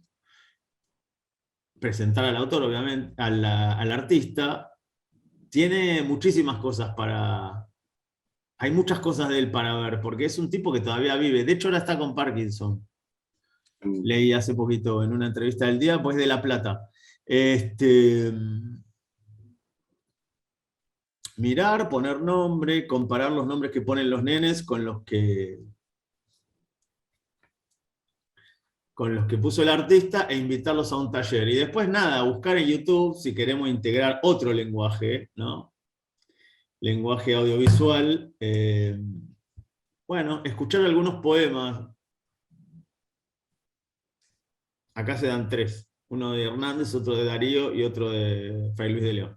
presentar al autor, obviamente, al artista. Tiene muchísimas cosas hay muchas cosas de él para ver, porque es un tipo que todavía vive. De hecho, ahora está con Parkinson. Leí hace poquito en una entrevista del Día, pues de La Plata. Mirar, poner nombre, comparar los nombres que ponen los nenes con los que puso el artista e invitarlos a un taller. Y después nada, buscar en YouTube si queremos integrar otro lenguaje, ¿no? Lenguaje audiovisual. Bueno, escuchar algunos poemas. Acá se dan 3. Uno de Hernández, otro de Darío y otro de Fray Luis de León.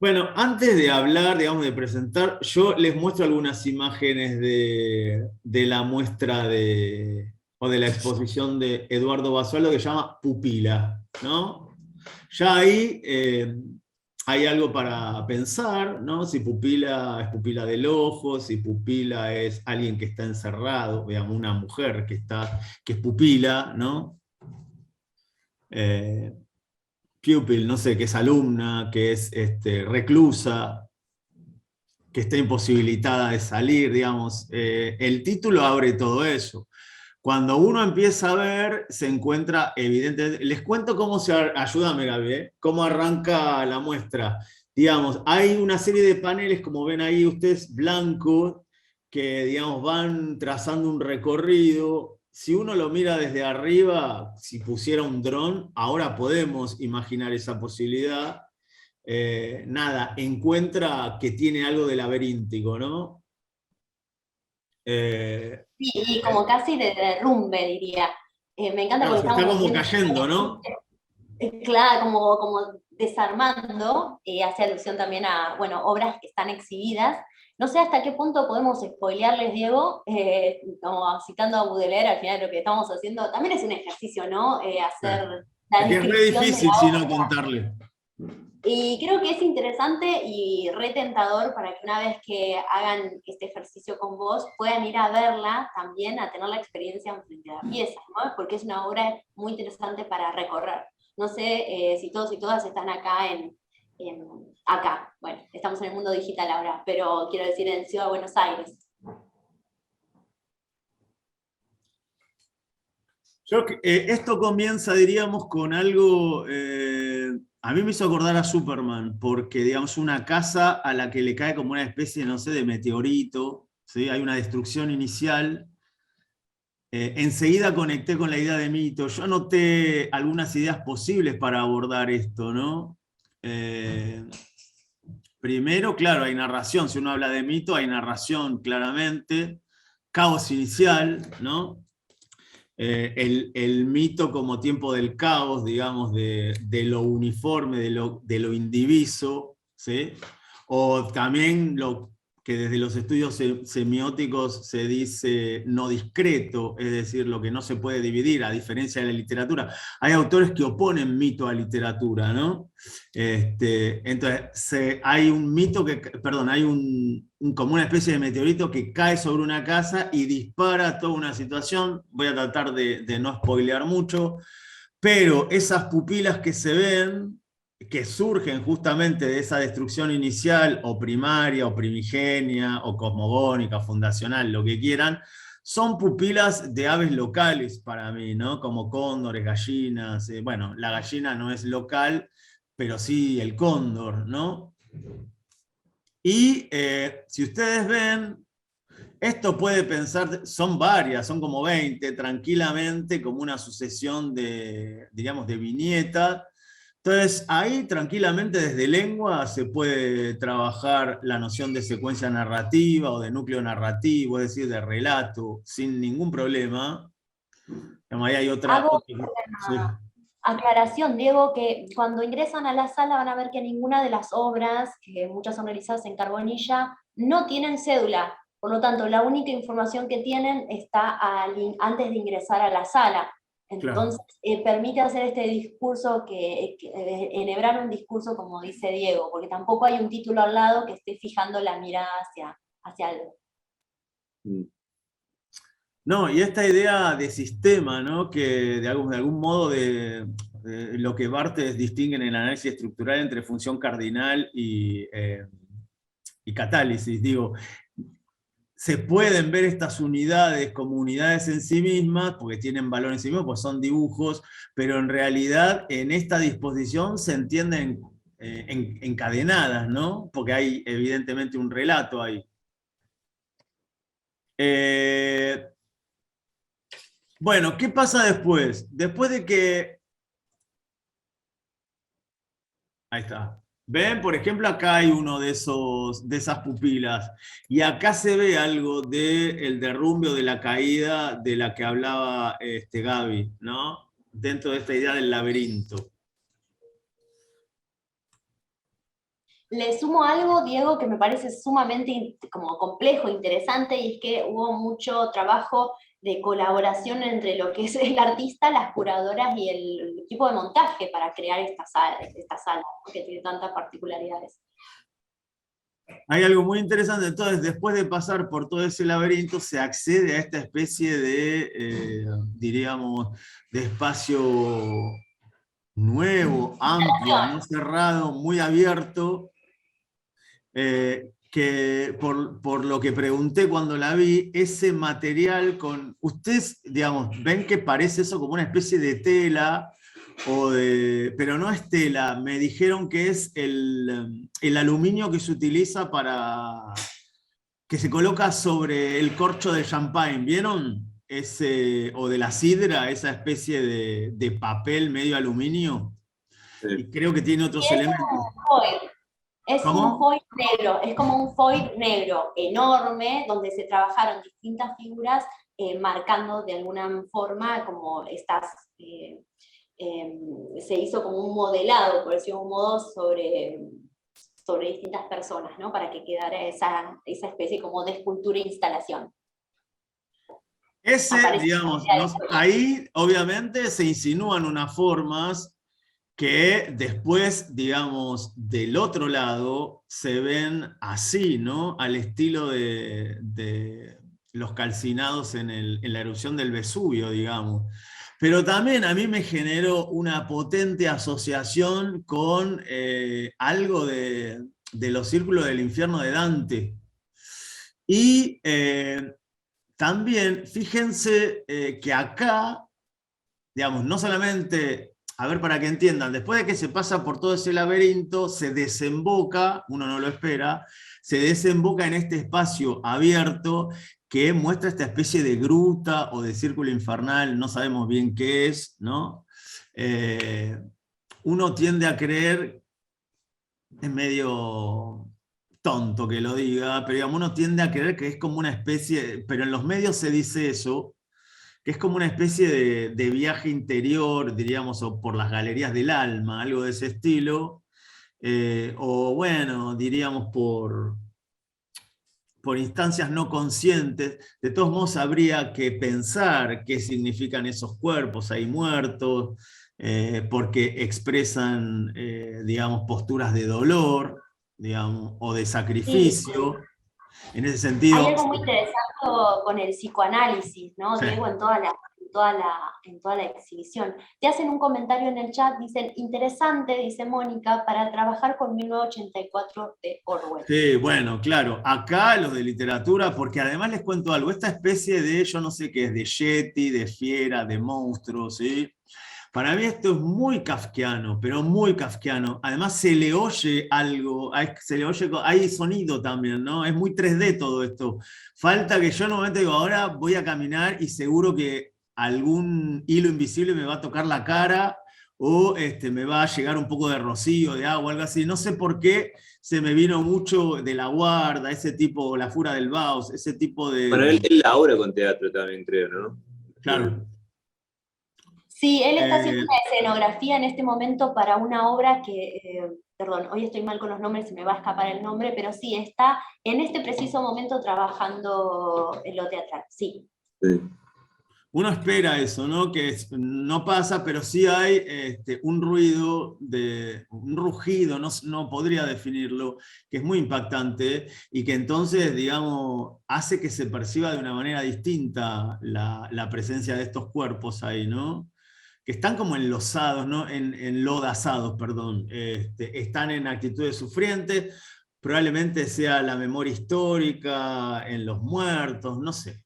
Bueno, antes de hablar, digamos, de presentar, yo les muestro algunas imágenes de la muestra o de la exposición de Eduardo Basualdo, que se llama Pupila, ¿no? ya ahí hay algo para pensar, ¿no? Si pupila es pupila del ojo, si pupila es alguien que está encerrado, digamos, una mujer que es pupila, ¿no? Pupil, no sé, que es alumna, que es reclusa, que está imposibilitada de salir, digamos. El título abre todo eso. Cuando uno empieza a ver, se encuentra evidentemente. Les cuento cómo ayúdame Gaby, cómo arranca la muestra. Digamos, hay una serie de paneles, como ven ahí ustedes, blancos, que digamos, van trazando un recorrido. Si uno lo mira desde arriba, si pusiera un dron, ahora podemos imaginar esa posibilidad. Nada, encuentra que tiene algo de laberíntico, ¿no? Sí, y como casi de derrumbe, diría. Me encanta Claro, porque se está estamos como viendo, cayendo, ¿no? claro, como desarmando, hace alusión también a, bueno, obras que están exhibidas. No sé hasta qué punto podemos spoilearles, Diego, como citando a Baudelaire, al final lo que estamos haciendo, también es un ejercicio, ¿no? Hacer la Es que es re descripción de difícil la si no obra. contarle. Y creo que es interesante y retentador para que una vez que hagan este ejercicio con vos, puedan ir a verla también, a tener la experiencia en frente a la pieza, ¿no? Porque es una obra muy interesante para recorrer. No sé si todos y todas están acá acá. Bueno, estamos en el mundo digital ahora, pero quiero decir en Ciudad de Buenos Aires. Esto comienza, diríamos, con algo. A mí me hizo acordar a Superman, porque, digamos, una casa a la que le cae como una especie, no sé, de meteorito, ¿sí? Hay una destrucción inicial. Enseguida conecté con la idea de mito. Yo anoté algunas ideas posibles para abordar esto, ¿no? Primero, claro, hay narración. Si uno habla de mito, hay narración claramente. Caos inicial, ¿no? El mito como tiempo del caos, digamos, de lo uniforme, de lo indiviso, ¿sí? O también lo que desde los estudios semióticos se dice no discreto, es decir, lo que no se puede dividir, a diferencia de la literatura. Hay autores que oponen mito a literatura, ¿no? Entonces, hay un mito perdón, hay como una especie de meteorito que cae sobre una casa y dispara toda una situación. Voy a tratar de no spoilear mucho, pero esas pupilas que se ven, que surgen justamente de esa destrucción inicial, o primaria, o primigenia, o cosmogónica, fundacional, lo que quieran, son pupilas de aves locales para mí, ¿no? Como cóndores, gallinas. Bueno, la gallina no es local, pero sí el cóndor, ¿no? Y si ustedes ven, esto puede pensar, son varias, son como 20, tranquilamente, como una sucesión de, digamos, de viñetas. Entonces, ahí tranquilamente desde lengua se puede trabajar la noción de secuencia narrativa o de núcleo narrativo, es decir, de relato, sin ningún problema. Ahí hay Hago sí. aclaración, Diego, que cuando ingresan a la sala van a ver que ninguna de las obras, que muchas son realizadas en Carbonilla, no tienen cédula. Por lo tanto, la única información que tienen está antes de ingresar a la sala. Entonces, Claro. permite hacer este discurso, enhebrar un discurso como dice Diego, porque tampoco hay un título al lado que esté fijando la mirada hacia algo. No, y esta idea de sistema, ¿no? Que de algún modo de lo que Barthes distingue en el análisis estructural entre función cardinal y catálisis, digo, se pueden ver estas unidades como unidades en sí mismas, porque tienen valor en sí mismos, pues son dibujos, pero en realidad en esta disposición se entienden encadenadas, ¿no? Porque hay evidentemente un relato ahí. Bueno, ¿qué pasa después? Después de que... Ahí está. ¿Ven? Por ejemplo, acá hay uno de esas pupilas. Y acá se ve algo del derrumbe o de la caída de la que hablaba Gaby, ¿no? Dentro de esta idea del laberinto. Le sumo algo, Diego, que me parece sumamente como complejo, interesante, y es que hubo mucho trabajo de colaboración entre lo que es el artista, las curadoras y el equipo de montaje para crear esta sala, ¿no? Que tiene tantas particularidades. Hay algo muy interesante, entonces después de pasar por todo ese laberinto se accede a esta especie de, diríamos, de espacio nuevo, amplio, no cerrado, muy abierto, que por lo que pregunté cuando la vi, ese material con... Ustedes, digamos, ven que parece eso como una especie de tela, pero no es tela, me dijeron que es el aluminio que se utiliza para... que se coloca sobre el corcho de champagne, ¿vieron? O de la sidra, esa especie de papel medio aluminio. Sí. Y creo que tiene otros elementos. Es ¿Cómo? un foil negro, es como un foil negro enorme, donde se trabajaron distintas figuras marcando de alguna forma como estas, se hizo como un modelado, por decirlo de un modo, sobre distintas personas, ¿no? Para que quedara esa especie como de escultura e instalación. Digamos, ahí obviamente se insinúan unas formas que después, digamos, del otro lado se ven así, ¿no? Al estilo de los calcinados en la erupción del Vesubio, digamos. Pero también a mí me generó una potente asociación con algo de los círculos del infierno de Dante. Y también, fíjense que acá, digamos, no solamente... A ver, para que entiendan, después de que se pasa por todo ese laberinto, se desemboca, uno no lo espera, se desemboca en este espacio abierto que muestra esta especie de gruta o de círculo infernal, no sabemos bien qué es, ¿no? Uno tiende a creer, es medio tonto que lo diga, pero digamos, uno tiende a creer que es como una especie, pero en los medios se dice eso, que es como una especie de viaje interior, diríamos, o por las galerías del alma, algo de ese estilo, o bueno, diríamos por instancias no conscientes. De todos modos habría que pensar qué significan esos cuerpos ahí muertos, porque expresan, digamos, posturas de dolor, digamos, o de sacrificio. Sí. En ese sentido... Hay algo muy interesante con el psicoanálisis, ¿no? Sí. Diego, en toda la exhibición. Te hacen un comentario en el chat, dicen, interesante, dice Mónica, para trabajar con 1984 de Orwell. Sí, bueno, claro, acá los de literatura, porque además les cuento algo, esta especie de, yo no sé qué es, de yeti, de fiera, de monstruo, ¿sí? Para mí esto es muy kafkiano, pero muy kafkiano. Además se le oye algo, hay sonido también, ¿no? Es muy 3D todo esto. Falta que yo en un momento digo, ahora voy a caminar y seguro que algún hilo invisible me va a tocar la cara o me va a llegar un poco de rocío, de agua, algo así. No sé por qué se me vino mucho de La Guarda, ese tipo, La Fura del Baus, ese tipo de... Bueno, él labora con teatro también, creo, ¿no? Claro. Sí, él está haciendo una escenografía en este momento para una obra que, perdón, hoy estoy mal con los nombres, se me va a escapar el nombre, pero sí, está en este preciso momento trabajando en lo teatral, sí. Sí. Uno espera eso, ¿no? Que no pasa, pero sí hay un ruido, un rugido, no podría definirlo, que es muy impactante y que entonces, digamos, hace que se perciba de una manera distinta la presencia de estos cuerpos ahí, ¿no? Que están como enlosados, ¿no? Enlodazados, perdón. Están en actitudes sufrientes, probablemente sea la memoria histórica en los muertos, no sé.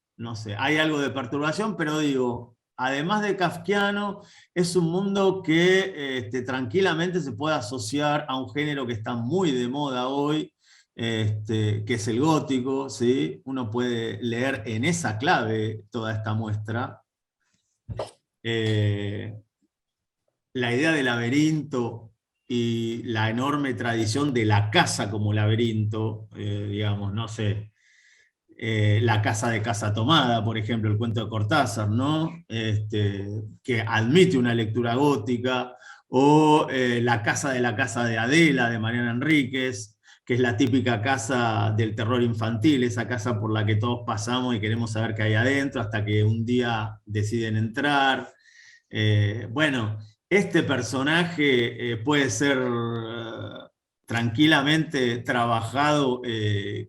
Hay algo de perturbación, pero digo, además de kafkiano, es un mundo que tranquilamente se puede asociar a un género que está muy de moda hoy, que es el gótico, ¿sí? Uno puede leer en esa clave toda esta muestra. La idea de laberinto y la enorme tradición de la casa como laberinto, digamos, no sé, La casa de Casa Tomada, por ejemplo, el cuento de Cortázar, ¿no? Que admite una lectura gótica, o La casa de Adela, de Mariana Enríquez, que es la típica casa del terror infantil, esa casa por la que todos pasamos y queremos saber qué hay adentro, hasta que un día deciden entrar. Bueno, este personaje puede ser tranquilamente trabajado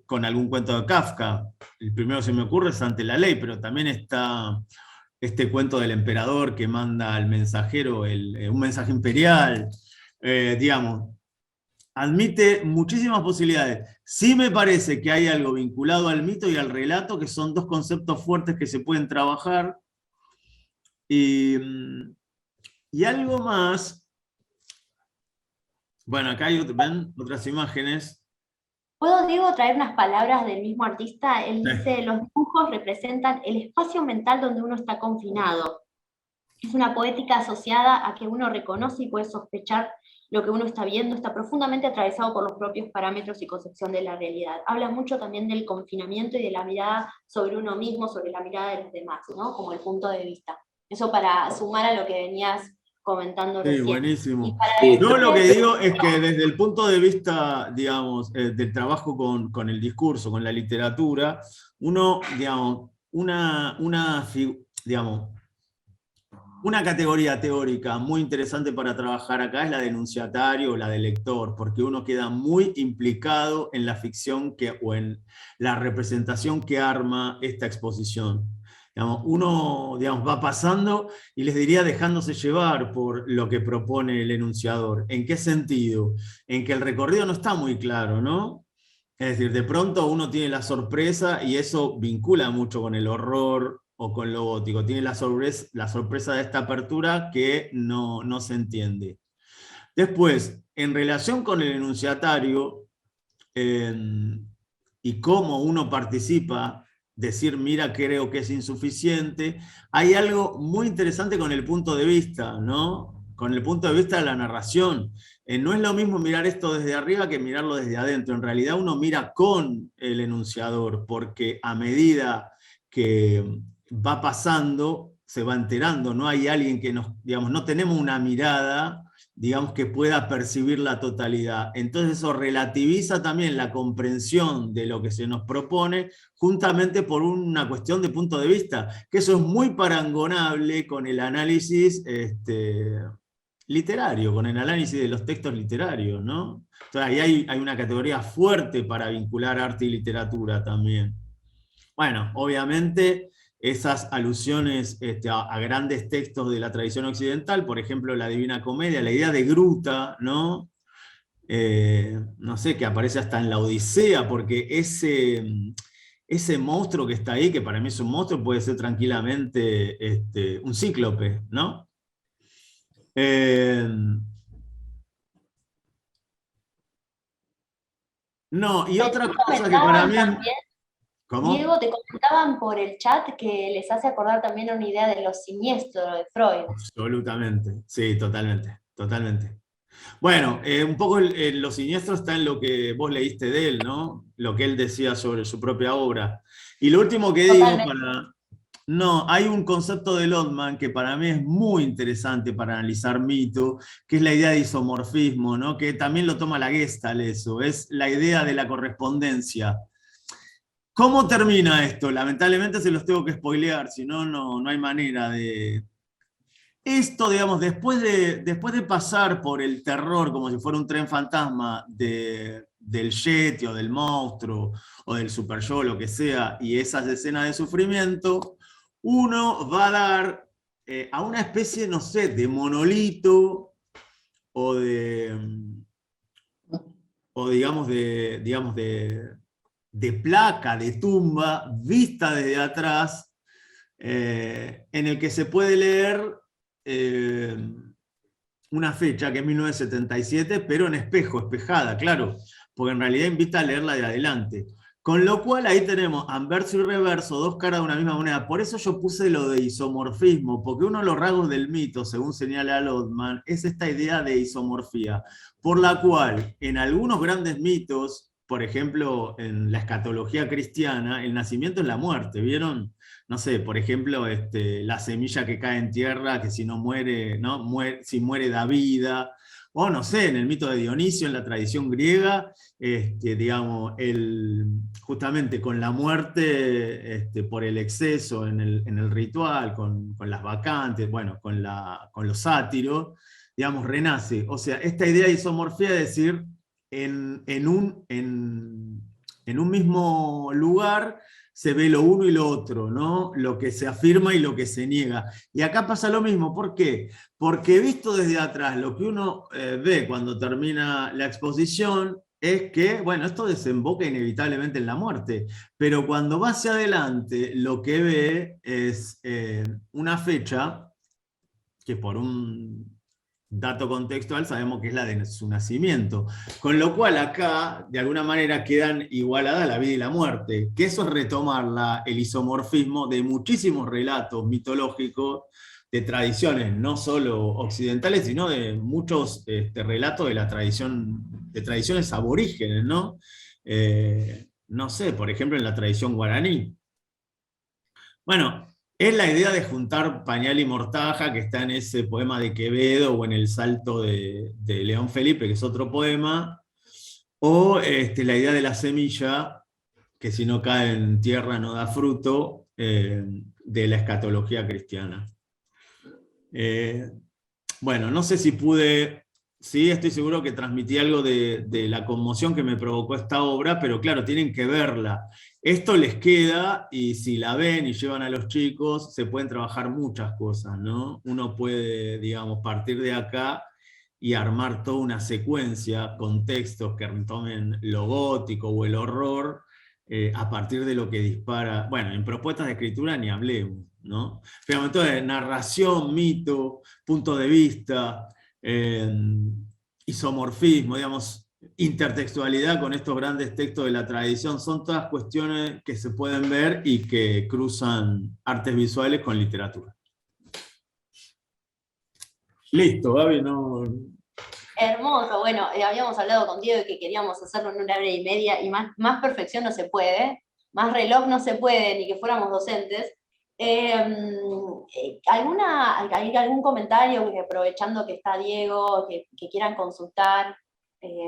con algún cuento de Kafka. El primero que se me ocurre es Ante la Ley, pero también está este cuento del emperador que manda al mensajero un mensaje imperial, digamos. Admite muchísimas posibilidades. Sí me parece que hay algo vinculado al mito y al relato, que son dos conceptos fuertes que se pueden trabajar. Y algo más. Bueno, acá hay ven otras imágenes. ¿Puedo, Diego, traer unas palabras del mismo artista? Él dice, los dibujos representan el espacio mental donde uno está confinado. Es una poética asociada a que uno reconoce y puede sospechar lo que uno está viendo, está profundamente atravesado por los propios parámetros y concepción de la realidad. Habla mucho también del confinamiento y de la mirada sobre uno mismo, sobre la mirada de los demás, ¿no? Como el punto de vista. Eso para sumar a lo que venías comentando Sí, recién. buenísimo. Sí. Yo lo que digo es que desde el punto de vista, digamos, del trabajo con el discurso, con la literatura, uno, digamos, una categoría teórica muy interesante para trabajar acá es la de enunciatario o la de lector, porque uno queda muy implicado en la ficción o en la representación que arma esta exposición. Digamos, uno, digamos, va pasando y les diría dejándose llevar por lo que propone el enunciador. ¿En qué sentido? En que el recorrido no está muy claro, ¿no? Es decir, de pronto uno tiene la sorpresa y eso vincula mucho con el horror o con lo gótico. Tiene la sorpresa de esta apertura que no se entiende. Después, en relación con el enunciatario y cómo uno participa, decir, mira, creo que es insuficiente, hay algo muy interesante con el punto de vista, ¿no? Con el punto de vista de la narración. No es lo mismo mirar esto desde arriba que mirarlo desde adentro. En realidad uno mira con el enunciador, porque a medida que va pasando, se va enterando, no hay alguien que digamos, no tenemos una mirada, digamos, que pueda percibir la totalidad. Entonces eso relativiza también la comprensión de lo que se nos propone, juntamente por una cuestión de punto de vista, que eso es muy parangonable con el análisis literario, con el análisis de los textos literarios, ¿no? Entonces ahí hay una categoría fuerte para vincular arte y literatura también. Bueno, obviamente esas alusiones a grandes textos de la tradición occidental, por ejemplo la Divina Comedia, la idea de gruta, ¿no? No sé, que aparece hasta en la Odisea, porque ese monstruo que está ahí, que para mí es un monstruo, puede ser tranquilamente un cíclope, ¿no? No, y otra cosa que para mí... ¿Cómo? Diego, te comentaban por el chat que les hace acordar también a una idea de lo siniestro de Freud. Absolutamente, sí, totalmente, totalmente. Bueno, un poco lo siniestro está en lo que vos leíste de él, ¿no? Lo que él decía sobre su propia obra. Y lo último que digo No, hay un concepto de Lotman que para mí es muy interesante para analizar mito, que es la idea de isomorfismo, ¿no? Que también lo toma la Gestalt eso, es la idea de la correspondencia. ¿Cómo termina esto? Lamentablemente se los tengo que spoilear, si no, no hay manera de... Esto, digamos, después de pasar por el terror como si fuera un tren fantasma del Yeti o del monstruo o del super yo, lo que sea, y esas escenas de sufrimiento, uno va a dar a una especie, no sé, de monolito o digamos de placa, de tumba, vista desde atrás, en el que se puede leer una fecha que es 1977, pero en espejo, espejada, claro, porque en realidad invita a leerla de adelante. Con lo cual ahí tenemos anverso y reverso, dos caras de una misma moneda. Por eso yo puse lo de isomorfismo, porque uno de los rasgos del mito, según señala Lotman, es esta idea de isomorfía, por la cual en algunos grandes mitos, por ejemplo, en la escatología cristiana, el nacimiento es la muerte, ¿vieron? No sé, por ejemplo, la semilla que cae en tierra, que si no muere, ¿no? Si muere da vida, o no sé, en el mito de Dionisio, en la tradición griega, digamos, justamente con la muerte por el exceso en el ritual, con las bacantes, bueno, con los sátiros, digamos, renace. O sea, esta idea de isomorfía es decir, en un mismo lugar se ve lo uno y lo otro, ¿no? Lo que se afirma y lo que se niega. Y acá pasa lo mismo, ¿por qué? Porque visto desde atrás, lo que uno ve cuando termina la exposición es que, bueno, esto desemboca inevitablemente en la muerte, pero cuando va hacia adelante, lo que ve es una fecha que por un dato contextual sabemos que es la de su nacimiento. Con lo cual acá, de alguna manera, quedan igualadas la vida y la muerte, que eso es retomar el isomorfismo de muchísimos relatos mitológicos, de tradiciones no solo occidentales, sino de muchos relatos de de tradiciones aborígenes, ¿no? No sé, por ejemplo, en la tradición guaraní. Bueno, es la idea de juntar pañal y mortaja que está en ese poema de Quevedo o en El Salto de León Felipe, que es otro poema, o la idea de la semilla, que si no cae en tierra no da fruto, de la escatología cristiana. Bueno, no sé si pude, sí, estoy seguro que transmití algo de la conmoción que me provocó esta obra, pero claro, tienen que verla. Esto les queda, y si la ven y llevan a los chicos, se pueden trabajar muchas cosas, ¿no? Uno puede, digamos, partir de acá y armar toda una secuencia con textos que retomen lo gótico o el horror, a partir de lo que dispara, bueno, en propuestas de escritura ni hablemos, ¿no? Pero entonces, narración, mito, punto de vista, isomorfismo, digamos, intertextualidad con estos grandes textos de la tradición, son todas cuestiones que se pueden ver y que cruzan artes visuales con literatura. Listo, Gaby, no... Hermoso, bueno, habíamos hablado con Diego de que queríamos hacerlo en 1 hora y media, y más perfección no se puede, más reloj no se puede, ni que fuéramos docentes. ¿Hay algún comentario, aprovechando que está Diego, que quieran consultar,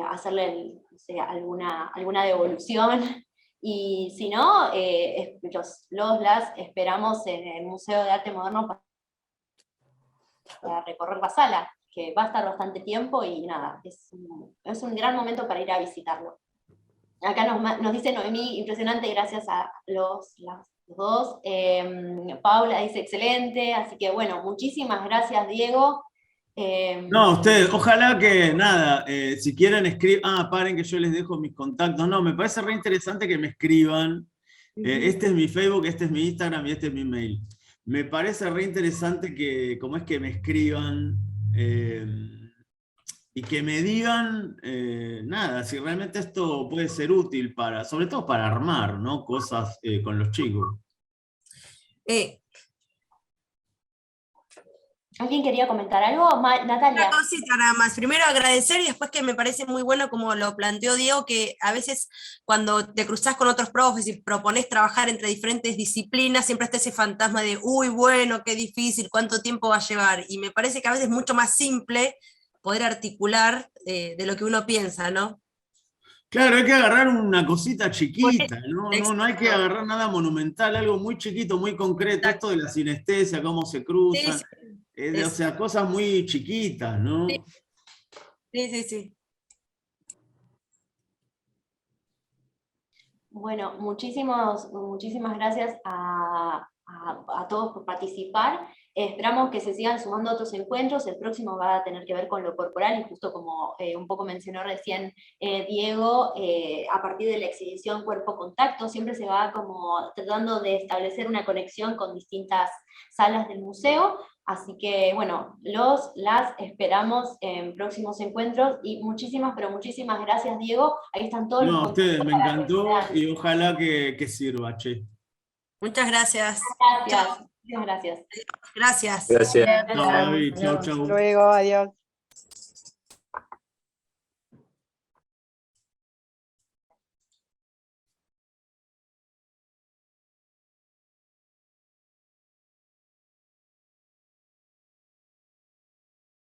hacerle alguna devolución? Y si no, las esperamos en el Museo de Arte Moderno para recorrer la sala, que va a estar bastante tiempo y nada, es un gran momento para ir a visitarlo. Acá nos dice Noemí, impresionante, gracias a los dos. Paula dice excelente, así que bueno, muchísimas gracias, Diego. No, ustedes, ojalá que nada, si quieren escribir, paren que yo les dejo mis contactos. No, me parece re interesante que me escriban. Este es mi Facebook, este es mi Instagram y este es mi mail. Me parece re interesante que me escriban y que me digan, nada, si realmente esto puede ser útil sobre todo para armar, ¿no? Cosas con los chicos. ¿Alguien quería comentar algo? Natalia. Una cosita nada más. Primero agradecer, y después que me parece muy bueno como lo planteó Diego, que a veces cuando te cruzás con otros profes y proponés trabajar entre diferentes disciplinas, siempre está ese fantasma de, uy, bueno, qué difícil, cuánto tiempo va a llevar. Y me parece que a veces es mucho más simple poder articular de lo que uno piensa, ¿no? Claro, hay que agarrar una cosita chiquita, no hay que agarrar nada monumental, algo muy chiquito, muy concreto, esto de la sinestesia, cómo se cruzan, o sea, cosas muy chiquitas, ¿no? Sí. Bueno, muchísimas gracias a todos por participar. Esperamos que se sigan sumando otros encuentros. El próximo va a tener que ver con lo corporal, y justo como un poco mencionó recién Diego, a partir de la exhibición Cuerpo Contacto, siempre se va como tratando de establecer una conexión con distintas salas del museo. Así que, bueno, las esperamos en próximos encuentros, y muchísimas gracias, Diego. Ahí están todos los No, a ustedes, me para encantó revisar. y ojalá que sirva, che. Muchas gracias. Gracias. Muchas gracias. Gracias. Gracias. No, Gaby, chau, chau. Hasta luego, adiós.